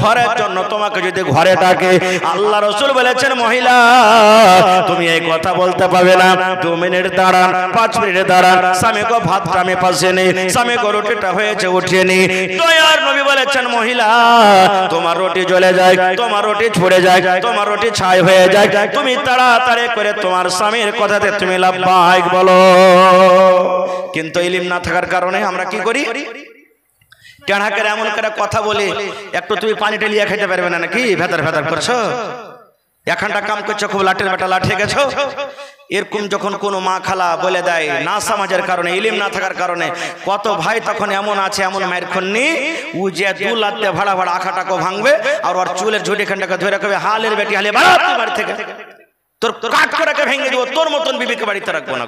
ঘরের জন্য তোমাকে যদি ঘরে ডাকে, আল্লাহ রাসূল বলেছেন মহিলা তুমি এই কথা বলতে পারবে না, 2 মিনিট দাঁড়ান, 5 মিনিট দাঁড়ান, স্বামী গো ভাতটা আমি পাশে নেই, স্বামী গো রুটিটা হয়েছে উঠিয়ে নি। দয়ার নবী বলেছেন মহিলা তোমার রুটি জ্বলে যায়, তোমার রুটি ছড়ে যায়, তোমার রুটি ছাই হয়ে যায়, তুমি তাড়াতাড়ি করে তোমার স্বামীর কথাতে তুমি লাব্বাইক বলো। কিন্তু ইলম না থাকার কারণে আমরা কি করি? কেনা করে এমন করে কথা বলে একটু তুমি পানিটা লিয়ে খেতে পারবে না নাকি? ভেতর ভেতর করছো, এখানটা কাম করছো, খুব লাঠের বেটা লাঠে গেছো। এরকম যখন কোনো মা খালা বলে দেয় না সমাজের কারণে, ইলম না থাকার কারণে, কত ভাই তখন এমন আছে, এমন মায়ের খন্নি ও যে 2 লাখ দিয়ে ভাড়া ভাড়া আখাটাকে ভাঙবে, আর ওর চুলের ঝুটি খানটাকে ধরে রাখবে, হালের বেটি হালে বাড়ি থেকে তোর কাট করে ভেঙে দিব, তোর মতন বিবিকে বাড়িতে রাখবো না।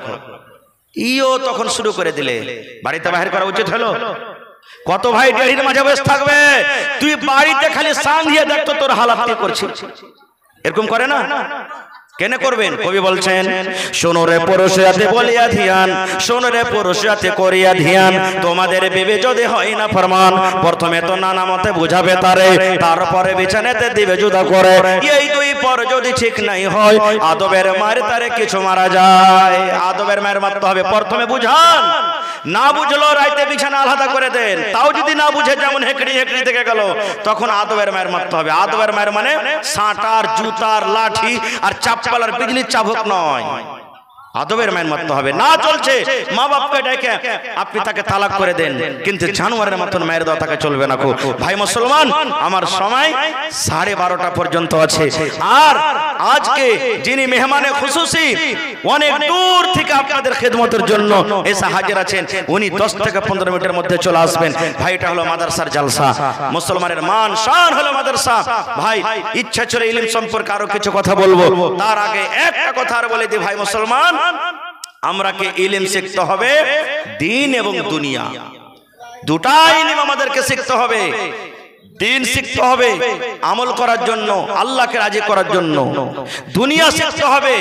ইও তখন শুরু করে দিলে বাড়িতে বাহির করা উচিত হলো। কত ভাই ডেড়ির মাঝে বসে থাকবে, তুই বাড়িতে খালি সান দিয়ে দেখতো তোর হালাত কি করছিস, এরকম করে না? কেন করবেন? কবি বলছেন শোনো রে পুরুষাতে বলিয়া ধ্যান, শোনো রে পুরুষাতে করিয়া ধ্যান, তোমাদের বিবে যদি হয় না ফরমান, প্রথমে তো নানা মতে বুঝাবে তারে, তারপরে বিছানাতে দিবে জুদা করে, এই 2 পর যদি ঠিক নাই হয়, আদবের মার তারে কিছু মারা যায়। আদবের মার মারতে হবে, প্রথমে বুঝান, না বুঝলো রাইতে বিছানা আলাদা করে দেন, তাও যদি না বুঝে যেমন হেকড়ি হেকড়ি থেকে গেল, তখন আদবের মার মারতে হবে। আদবের মার মানে সাঁটার, জুতার, লাঠি আর চাপপালার বিজলির চাবুক নয়, আদবের মায়ের মারতে হবে। না চলছে, মা বাপকে ডেকে আপনি তাকে তালাক করে দেন, কিন্তু জানোয়ারের মতন মায়ের দেওয়া তাকে চলবে না। ভাই মুসলমান, আমার সময় 12:30 পর্যন্ত আছে, আর আজকে যিনি মেহমানে খুশুসি অনেক দূর থেকে আপনাদের খেদমতের জন্য এসে হাজির আছেন, উনি 10 থেকে 15 মিনিটের মধ্যে চলে আসবেন। ভাই এটা হলো মাদ্রাসার জলসা, মুসলমানের মান শান হলো মাদ্রাসা। ভাই ইচ্ছা ছিল ইলম সম্পর্কে আরো কিছু কথা বলবো, তার আগে একটা কথা আর বলে দিই, ভাই মুসলমান আমরা কে ইলম শিখতে হবে, দিন এবং দুনিয়া দুটাই ইলম আমাদেরকে শিখতে হবে। দিন শিখতে হবে আমল করার জন্য, আল্লাহকে রাজি করার জন্য, দুনিয়া শিখতে হবে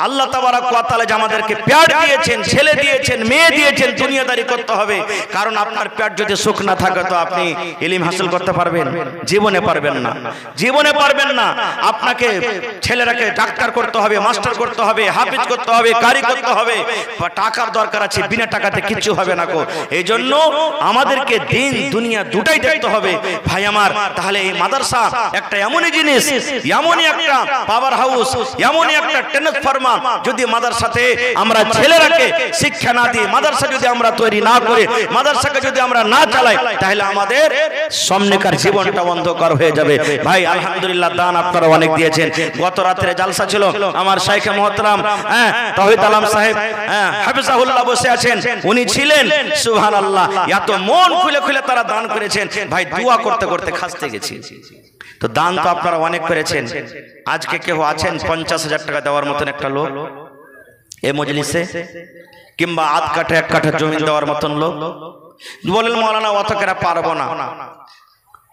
আল্লাহ তাবারাক ওয়া তাআলা যে আমাদেরকে পেট দিয়েছেন, ছেলে দিয়েছেন, মেয়ে দিয়েছেন, দুনিয়াদারি করতে হবে। কারণ আপনার পেট যদি সুখ না থাকে তো আপনি ইলম হাসিল করতে পারবেন? জীবনে পারবেন না, জীবনে পারবেন না। আপনাকে ছেলেরাকে ডাক্তার করতে হবে, মাস্টার করতে হবে, হাফিজ করতে হবে, কারি করতে হবে। টাকার দরকার আছে, বিনা টাকাতে কিচ্ছু হবে না গো। এই জন্য আমাদেরকে দিন দুনিয়া দুটাই দেখতে হবে ভাই আমার। তাহলে এই মাদ্রাসা একটা এমনই জিনিস, এমনই একটা পাওয়ার হাউস, এমনই একটা ট্রান্সফরমার। যদি মাদ্রাসাতে আমরা ছেলেরাকে শিক্ষা না দিই, মাদ্রাসা যদি আমরা তৈরি না করে, মাদ্রাসাকে যদি আমরা না চালাই, তাহলে আমাদের সামনেকার জীবনটা অন্ধকার হয়ে যাবে। ভাই আলহামদুলিল্লাহ, দান আপনারা অনেক দিয়েছেন। গত রাত্রে জালসা ছিল, আমার শাইখে মুহতারাম তাওহীদ আলম সাহেব হাফিজাহুল্লাহ বসে আছেন, উনি ছিলেন। সুবহানাল্লাহ, এত মন খুলে খুলে তারা দান করেছেন। ভাই দোয়া করতে করতে খাসতে গেছি। তো দান তো আপনারা অনেক করেছেন। আজকে কেউ আছেন 50,000 টাকা দেওয়ার মতন একটা লোক এই মজলিসে, কিংবা আধ কাঠা এক কাঠা জমি দেওয়ার মতন লোক? বলেন মাওলানা অত করে পারবো না।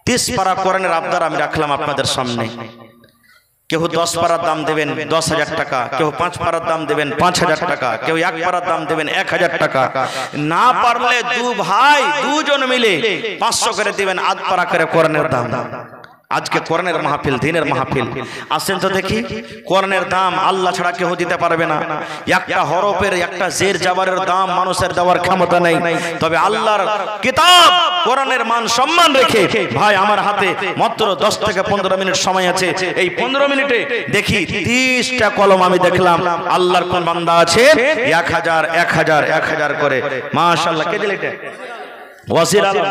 30 পারা কোরআনের আবদার আমি রাখলাম আপনাদের সামনে। কেউ 10 পারার দাম দেবেন 10,000 টাকা, কেউ 5 পারার দাম দেবেন 5,000 টাকা, কেউ 1 পারার দাম দেবেন 1,000 টাকা। না পারলে দুজন মিলে 500 করে দিবেন, আধ পারা করে কোরআনের দাম। আজকে কোরআনের মাহফিল, দ্বীনের মাহফিল, আসেন তো দেখি। কোরআনের দাম আল্লাহ ছাড়া কেউ দিতে পারবে না। একটা হরফের, একটা জের জাবারের দাম মানুষের দেওয়ার ক্ষমতা নেই। তবে আল্লাহর কিতাব কোরআনের মান সম্মান রেখে ভাই আমার হাতে মাত্র 10 থেকে 15 মিনিট সময় আছে। এই 15 মিনিটে দেখি 30টা কলম আমি দেখলাম। আল্লাহর কোন বান্দা আছে 1000 1000 1000 করে। মাশাআল্লাহ, কে দিলে এটা? ওয়াজির আলম।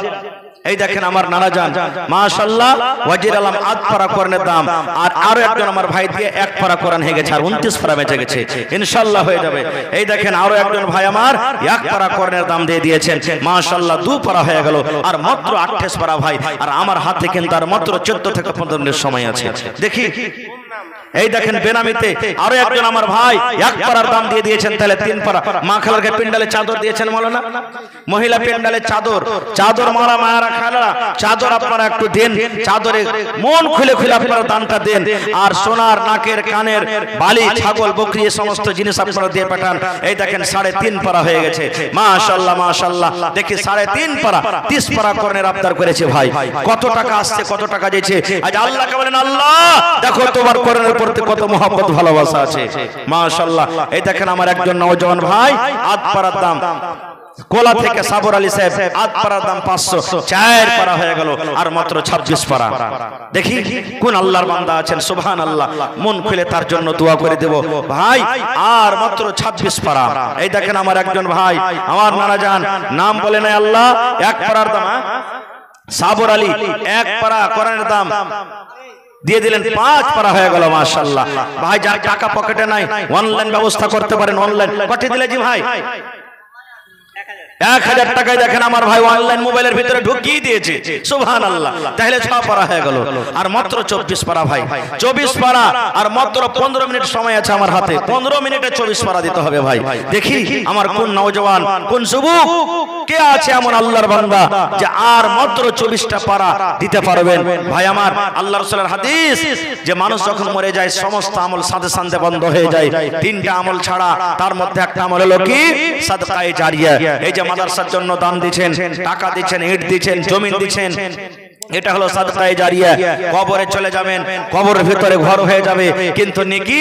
এই দেখেন আমার নানা জান, মাশাআল্লাহ, ওয়াজির আলম আধ পারা কোরআনের দাম। আর আরো একজন আমার ভাই দিয়ে 1 পারা কোরআন হয়ে গেছে, আর 29 পারা বেঁচে গেছে, ইনশাআল্লাহ হয়ে যাবে। এই দেখেন আরো একজন ভাই আমার 1 পারা কোরআনের দাম দিয়ে দিয়েছেন, মাশাআল্লাহ 2 পারা হয়ে গেল, আর মাত্র 28 পারা ভাই। আর আমার হাতে কিন্তু আর মাত্র 14 থেকে 15 মিনিট সময় আছে। দেখি এই দেখেন বেনামিতে আরো একজন আমার ভাই 1 পারার দাম দিয়ে দিয়েছেন, তাহলে 3 পারা। মা খালাকে পেন্ডালে চাদর দিয়েছেন মাওলানা, মহিলা পেন্ডালে চাদর মারা মায়েরা খালা চাদর আপনারা একটু দেন। চাদরে মন খুলে খুলে আপনারা দানটা দেন। আর সোনার, নাকের, কানের বালি, ছাগল, বকরি, এই সমস্ত জিনিস আপনারা দিয়ে পাঠান। এই দেখেন 3.5 পারা হয়ে গেছে, মাশাআল্লাহ মাশাআল্লাহ। দেখি 3.5 পারা 30 পারা কোরআনের আবদার করেছে ভাই। কত টাকা আসছে, কত টাকা দিয়েছে। আজ আল্লাহকে বলেন, আল্লাহ দেখো তোমার কোরআনের প্রতি কত মহব্বত ভালোবাসা আছে, মাশাআল্লাহ। এই দেখেন আমার একজন নওজওয়ান ভাই আধ পারার দাম, কোলা থেকে সাবর আলী সাহেব, আধ পারার দাম 500, 4 পারা হয়ে গেল, আর মাত্র 26 পারা। দেখি কোন আল্লাহর বান্দা আছেন, সুবহানাল্লাহ, মন খুলে তার জন্য দোয়া করে দেব ভাই। আর মাত্র 26 পারা। এই দেখেন আমার একজন ভাই, আমার নানা জান, নাম বলে নাই আল্লাহ, 1 পারার দাম সাবর আলী 1 পারা কোরআনের দাম দিয়ে দিলেন, 5 পারা হয়ে গেল, মাশাআল্লাহ। ভাই যার টাকা পকেটে নাই অনলাইন ব্যবস্থা করতে পারেন, অনলাইন পাঠিয়ে দিলে জি ভাই 1000 টাকায় দেখেন আমার ভাই অনলাইন মোবাইলের ভিতরে ঢুকিয়ে দিয়েছে, সুবহানাল্লাহ। তাহলে 6 পারা হয়ে গেল, আর মাত্র 24 পারা ভাই, 24 পারা। আর মাত্র 15 মিনিট সময় আছে আমার হাতে, 15 মিনিটে 24 পারা দিতে হবে ভাই। দেখি আমার কোন নওজওয়ান, কোন যুবক কে আছে এমন আল্লাহর বান্দা যে আর মাত্র 24টা পারা দিতে পারবেন ভাই আমার। আল্লাহ রাসূলের হাদিস যে মানুষ যখন মরে যায় সমস্ত আমল সাথে সাথে বন্ধ হয়ে যায়, 3টা আমল ছাড়া। তার মধ্যে একটা আমল হলো কি? সাদকায়ে জারিয়া। এই যে মাদ্রাসার জন্য দান দিচ্ছেন, টাকা দিচ্ছেন, ইট দিচ্ছেন, জমিন দিচ্ছেন, এটা হলো সাদকায়ে জারিয়া। কবরে চলে যাবেন, কবরের ভিতরে ঘর হয়ে যাবে, কিন্তু নেকি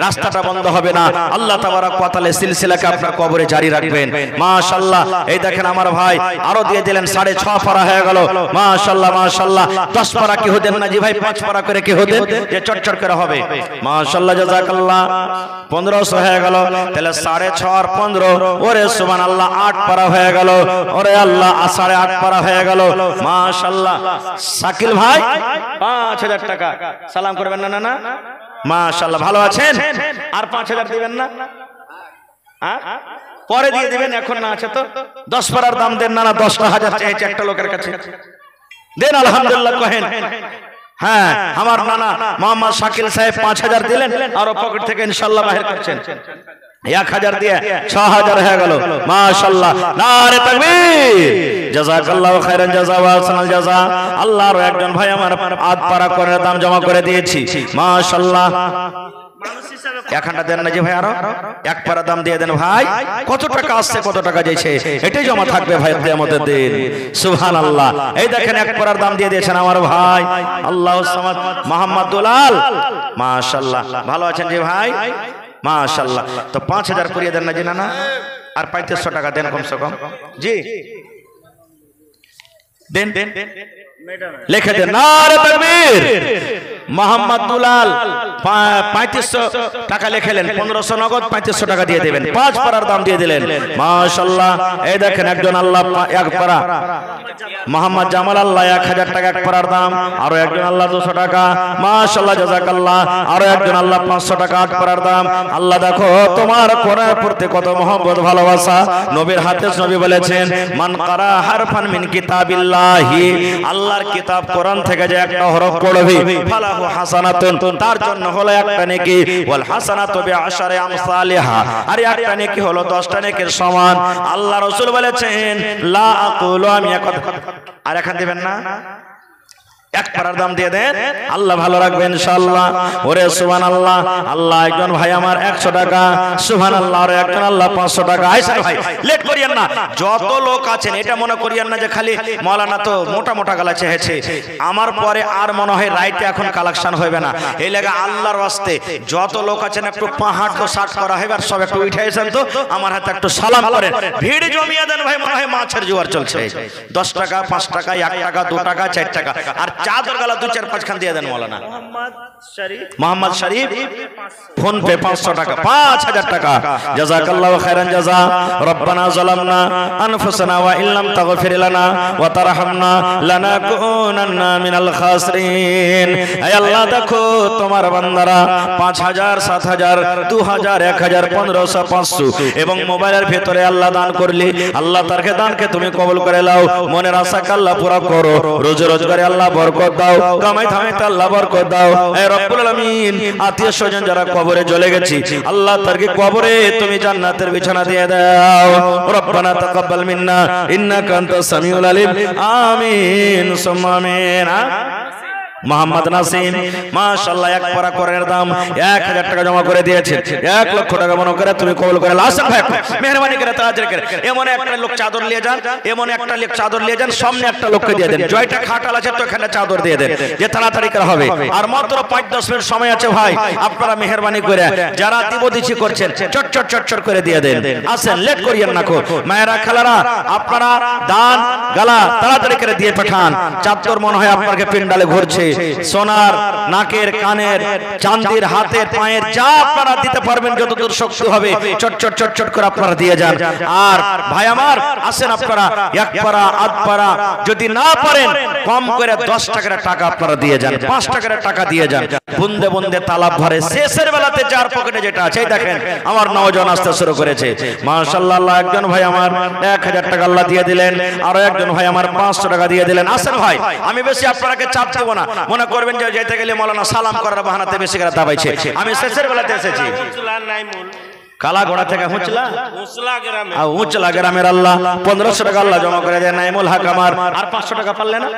রাস্তাটা বন্ধ হবে না। আল্লাহ তাবারক ওয়া তাআলা সিলসিলাকে আপনার কবরে জারি রাখবেন, মাশাআল্লাহ। এই দেখেন আমার ভাই আরো দিয়ে দিলেন, 6.5 পারা হয়ে গেল, মাশাআল্লাহ মাশাআল্লাহ। 10 পারা কি হতেন না জি ভাই, 5 পারা করে কি হতেন যে চটচট করে হবে, মাশাআল্লাহ জাযাকাল্লাহ। 1500 হয়ে গেল, তাহলে 6.5 আর 15, ওরে সুবহানাল্লাহ 8 পারা হয়ে গেল, ওরে আল্লাহ 8.5 পারা হয়ে গেল, মাশাআল্লাহ। শাকিল ভাই 5000 টাকা সালাম করবেন না? না মাশাআল্লাহ, ভালো আছেন? আর 5000 দিবেন না? পরে দিয়ে দিবেন, এখন না আছে তো। 10 পারার দাম দেন না? 10,000 চাইছে একটা লোকের কাছে, দেন আলহামদুলিল্লাহ কহেন। হ্যাঁ, আমার নানা মোহাম্মদ শাকিল সাহেব 5000 দিলেন, আর পকেট থেকে ইনশাআল্লাহ বাহির করছেন 1000 দিয়ে 6000 হয়ে গেল, মাশাআল্লাহ। নারে তাকবীর, জাযাকাল্লাহু খাইরান জাযা ওয়া আহসানাল জাযা। আল্লাহর একজন ভাই আমার আধ পারা কোরআনের দাম জমা করে দিয়েছি, মাশাআল্লাহ। এখানটা দেন না যে ভাই, আরো এক পারা দাম দিয়ে দেন ভাই। কত টাকা আসছে, কত টাকা যাইছে, এটাই জমা থাকবে ভাই কিয়ামতের দিন। সুবহানাল্লাহ। এই দেখেন এক পারার দাম দিয়ে দিয়েছেন আমার ভাই আল্লাহু সামাদ মোহাম্মদ দুলাল। মাশাআল্লাহ, ভালো আছেন জি ভাই? মাশাআল্লাহ। তো 5000 করিয়ে দেন না জি? না আর 3500 টাকা দেন কমসে কম জি। দেন দেন, লিখে দেন নারে তাকবীর। মোহাম্মদ দুলাল 3500 টাকা লিখলেন, 1500 নগদ, 3500 টাকা দিয়ে দিবেন। 5 পারার দাম দিয়ে দিলেন। মাশাআল্লাহ। এই দেখেন একজন আল্লাহ এক পারা মোহাম্মদ জামাল আল্লাহ 1000 টাকা এক পারার দাম, আরো একজন আল্লাহ 200 টাকা। মাশাআল্লাহ, জাযাকাল্লাহ। আরো একজন আল্লাহ 500 টাকা 8 পারার দাম। আল্লাহ দেখো তোমার কোরআন পড়তে কত মহব্বত ভালোবাসা। নবীর হাদিস, নবী বলেছেন মান কারা হারফান মিন কিতাবিল্লাহি, আল্লাহর কিতাব কোরআন থেকে যে একটা হরফ পড়বে ফালাহু হাসানাতুন, তার জন্য হলো একটা নেকি। ওয়াল হাসানাতু বিআশারি আমসালিহা, আর একটা নেকি হলো 10টা নেকির সমান। আল্লাহ রাসূল বলেছেন লা আকুলু, আমি আর এখান দিবেন না, এক পারার দাম দিয়ে দেন, আল্লাহ ভালো রাখবে ইনশাআল্লাহ। ওরে সুবহানাল্লাহ। আল্লাহ একজন ভাই আমার 100 টাকা, সুবহানাল্লাহ। আর একজন আল্লাহ 500 টাকা। আইসা ভাই লেট করিয়েন না, যত লোক আছেন এটা মনে করিয়েন না যে খালি মাওলানা তো মোটা মোটা গলা চেয়েছে, আমার পরে আর মনে হয় রাইতে এখন কালেকশন হবে না। এই লাগা আল্লাহর ওয়াস্তে যত লোক আছেন একটু পাহাড় তো শার্ট করা হবে, আর সব একটু উঠে এসেন তো আমার হাতে একটু সালাম করেন, ভিড় জমিয়ে দেন ভাই, মনে হয় মাছের জোয়ার চলছে। 10 টাকা, 5 টাকা, 1 টাকা, 2 টাকা, 4 টাকা, আর চাদর গালা 2-4-5 খান দিয়ে দেন মাওলানা। মোহাম্মদ শরীফ ফোন পে 500 টাকা, 5000 টাকা। জাযাকাল্লাহু খাইরান জাযা। রব্বানা যালামনা আনফুসানা ওয়া ইল্লাম তাগফির লানা ওয়া তারহামনা লানাকুনান্না মিনাল খাসিরিন। হে আল্লাহ দেখো তোমার বান্দারা 5000, 7000, 2000, 1000, 1500, 500 এবং মোবাইলের ভিতরে আল্লাহ দান করলি, আল্লাহ তারকে দানকে তুমি কবুল করে নাও। মনের আশাকে আল্লাহ পুরা করো, রোজে রোজগারে আল্লাহ বরকত দাও, কামাই ধামাইতে আল্লাহ বরকত দাও। হে রব্বুল আলামিন, আত্মীয় স্বজন যারা কবরে চলে গেছে আল্লাহ তারকে কবরে তুমি জান্নাতের বিছানা দিয়ে দাও। রব্বানা তাকাব্বাল মিন্না ইন্নাকা আনতাস সামিউল আলিম। আমিন সুম্মা আমিন। মোহাম্মদ নাসিম মাশাআল্লাহ এক পারা কোরআনের দাম 1000 টাকা জমা করে দিয়েছেন। 1 লক্ষ টাকা মনে করে তুমি কবুল করে নাও। আসেন ভাই, মেহেরবানি করে তাড়াতাড়ি করে এমন একটা লোক চাদর নিয়ে যান, এমন একটা লোক চাদর নিয়ে যান, সামনে একটা লোককে দিয়ে দেন। জয়টা খাটাল আছে তো এখানে চাদর দিয়ে দেন, যে তাড়াতাড়ি করে হবে। আর মাত্র 5-10 মিনিট সময় আছে ভাই, আপনারা মেহেরবানি করে যারা দিবদিছি করছেন চট চট চট চট করে দিয়ে দেন। আসেন, লেট করিয়েন না। মায়েরা খালারা আপনারা দান গালা তাড়াতাড়ি করে দিয়ে পাঠান। চাদর মনে হয় আপনাকে পিন্ডালে ঘুরছে, সোনার, নাকের, কানের, চাঁদির, হাতের, পায়ের, যা আপনারা দিতে পারবেন যতদূর শক্তি হবে চট চট চট চট করে আপনারা দিয়ে যান। আর ভাই আমার আসেন, আপনারা এক পারা আধ পারা যদি না পারেন কম করে 10 টাকার টাকা আপনারা দিয়ে যান, 5 টাকার টাকা দিয়ে যান। বুন্দে বুন্দে তালাব ভরে, শেষের বেলাতে যার পকেটে যেটা আছে দেখেন আমার নওজোয়ান আসতে শুরু করেছে। মাশাআল্লাহ, আল্লাহ একজন ভাই আমার 1000 টাকা আল্লাহ দিয়ে দিলেন, আরো একজন ভাই আমার 500 টাকা দিয়ে দিলেন। আসেন ভাই, আমি বেশি আপনাকে চাপ দেব না, মনে করবেন যে যেতে গেলে মাওলানা সালাম করার বাহানাতে বেশি করে দাবাইছে। আমি শেষের বেলাতে এসেছি কালাগোড়া থেকে হুঁচলা গ্রামের আল্লাহ 1500 টাকা আল্লাহ জমা করে দেয় নাইমুল হক আমার। আর 500 টাকা পারলে না,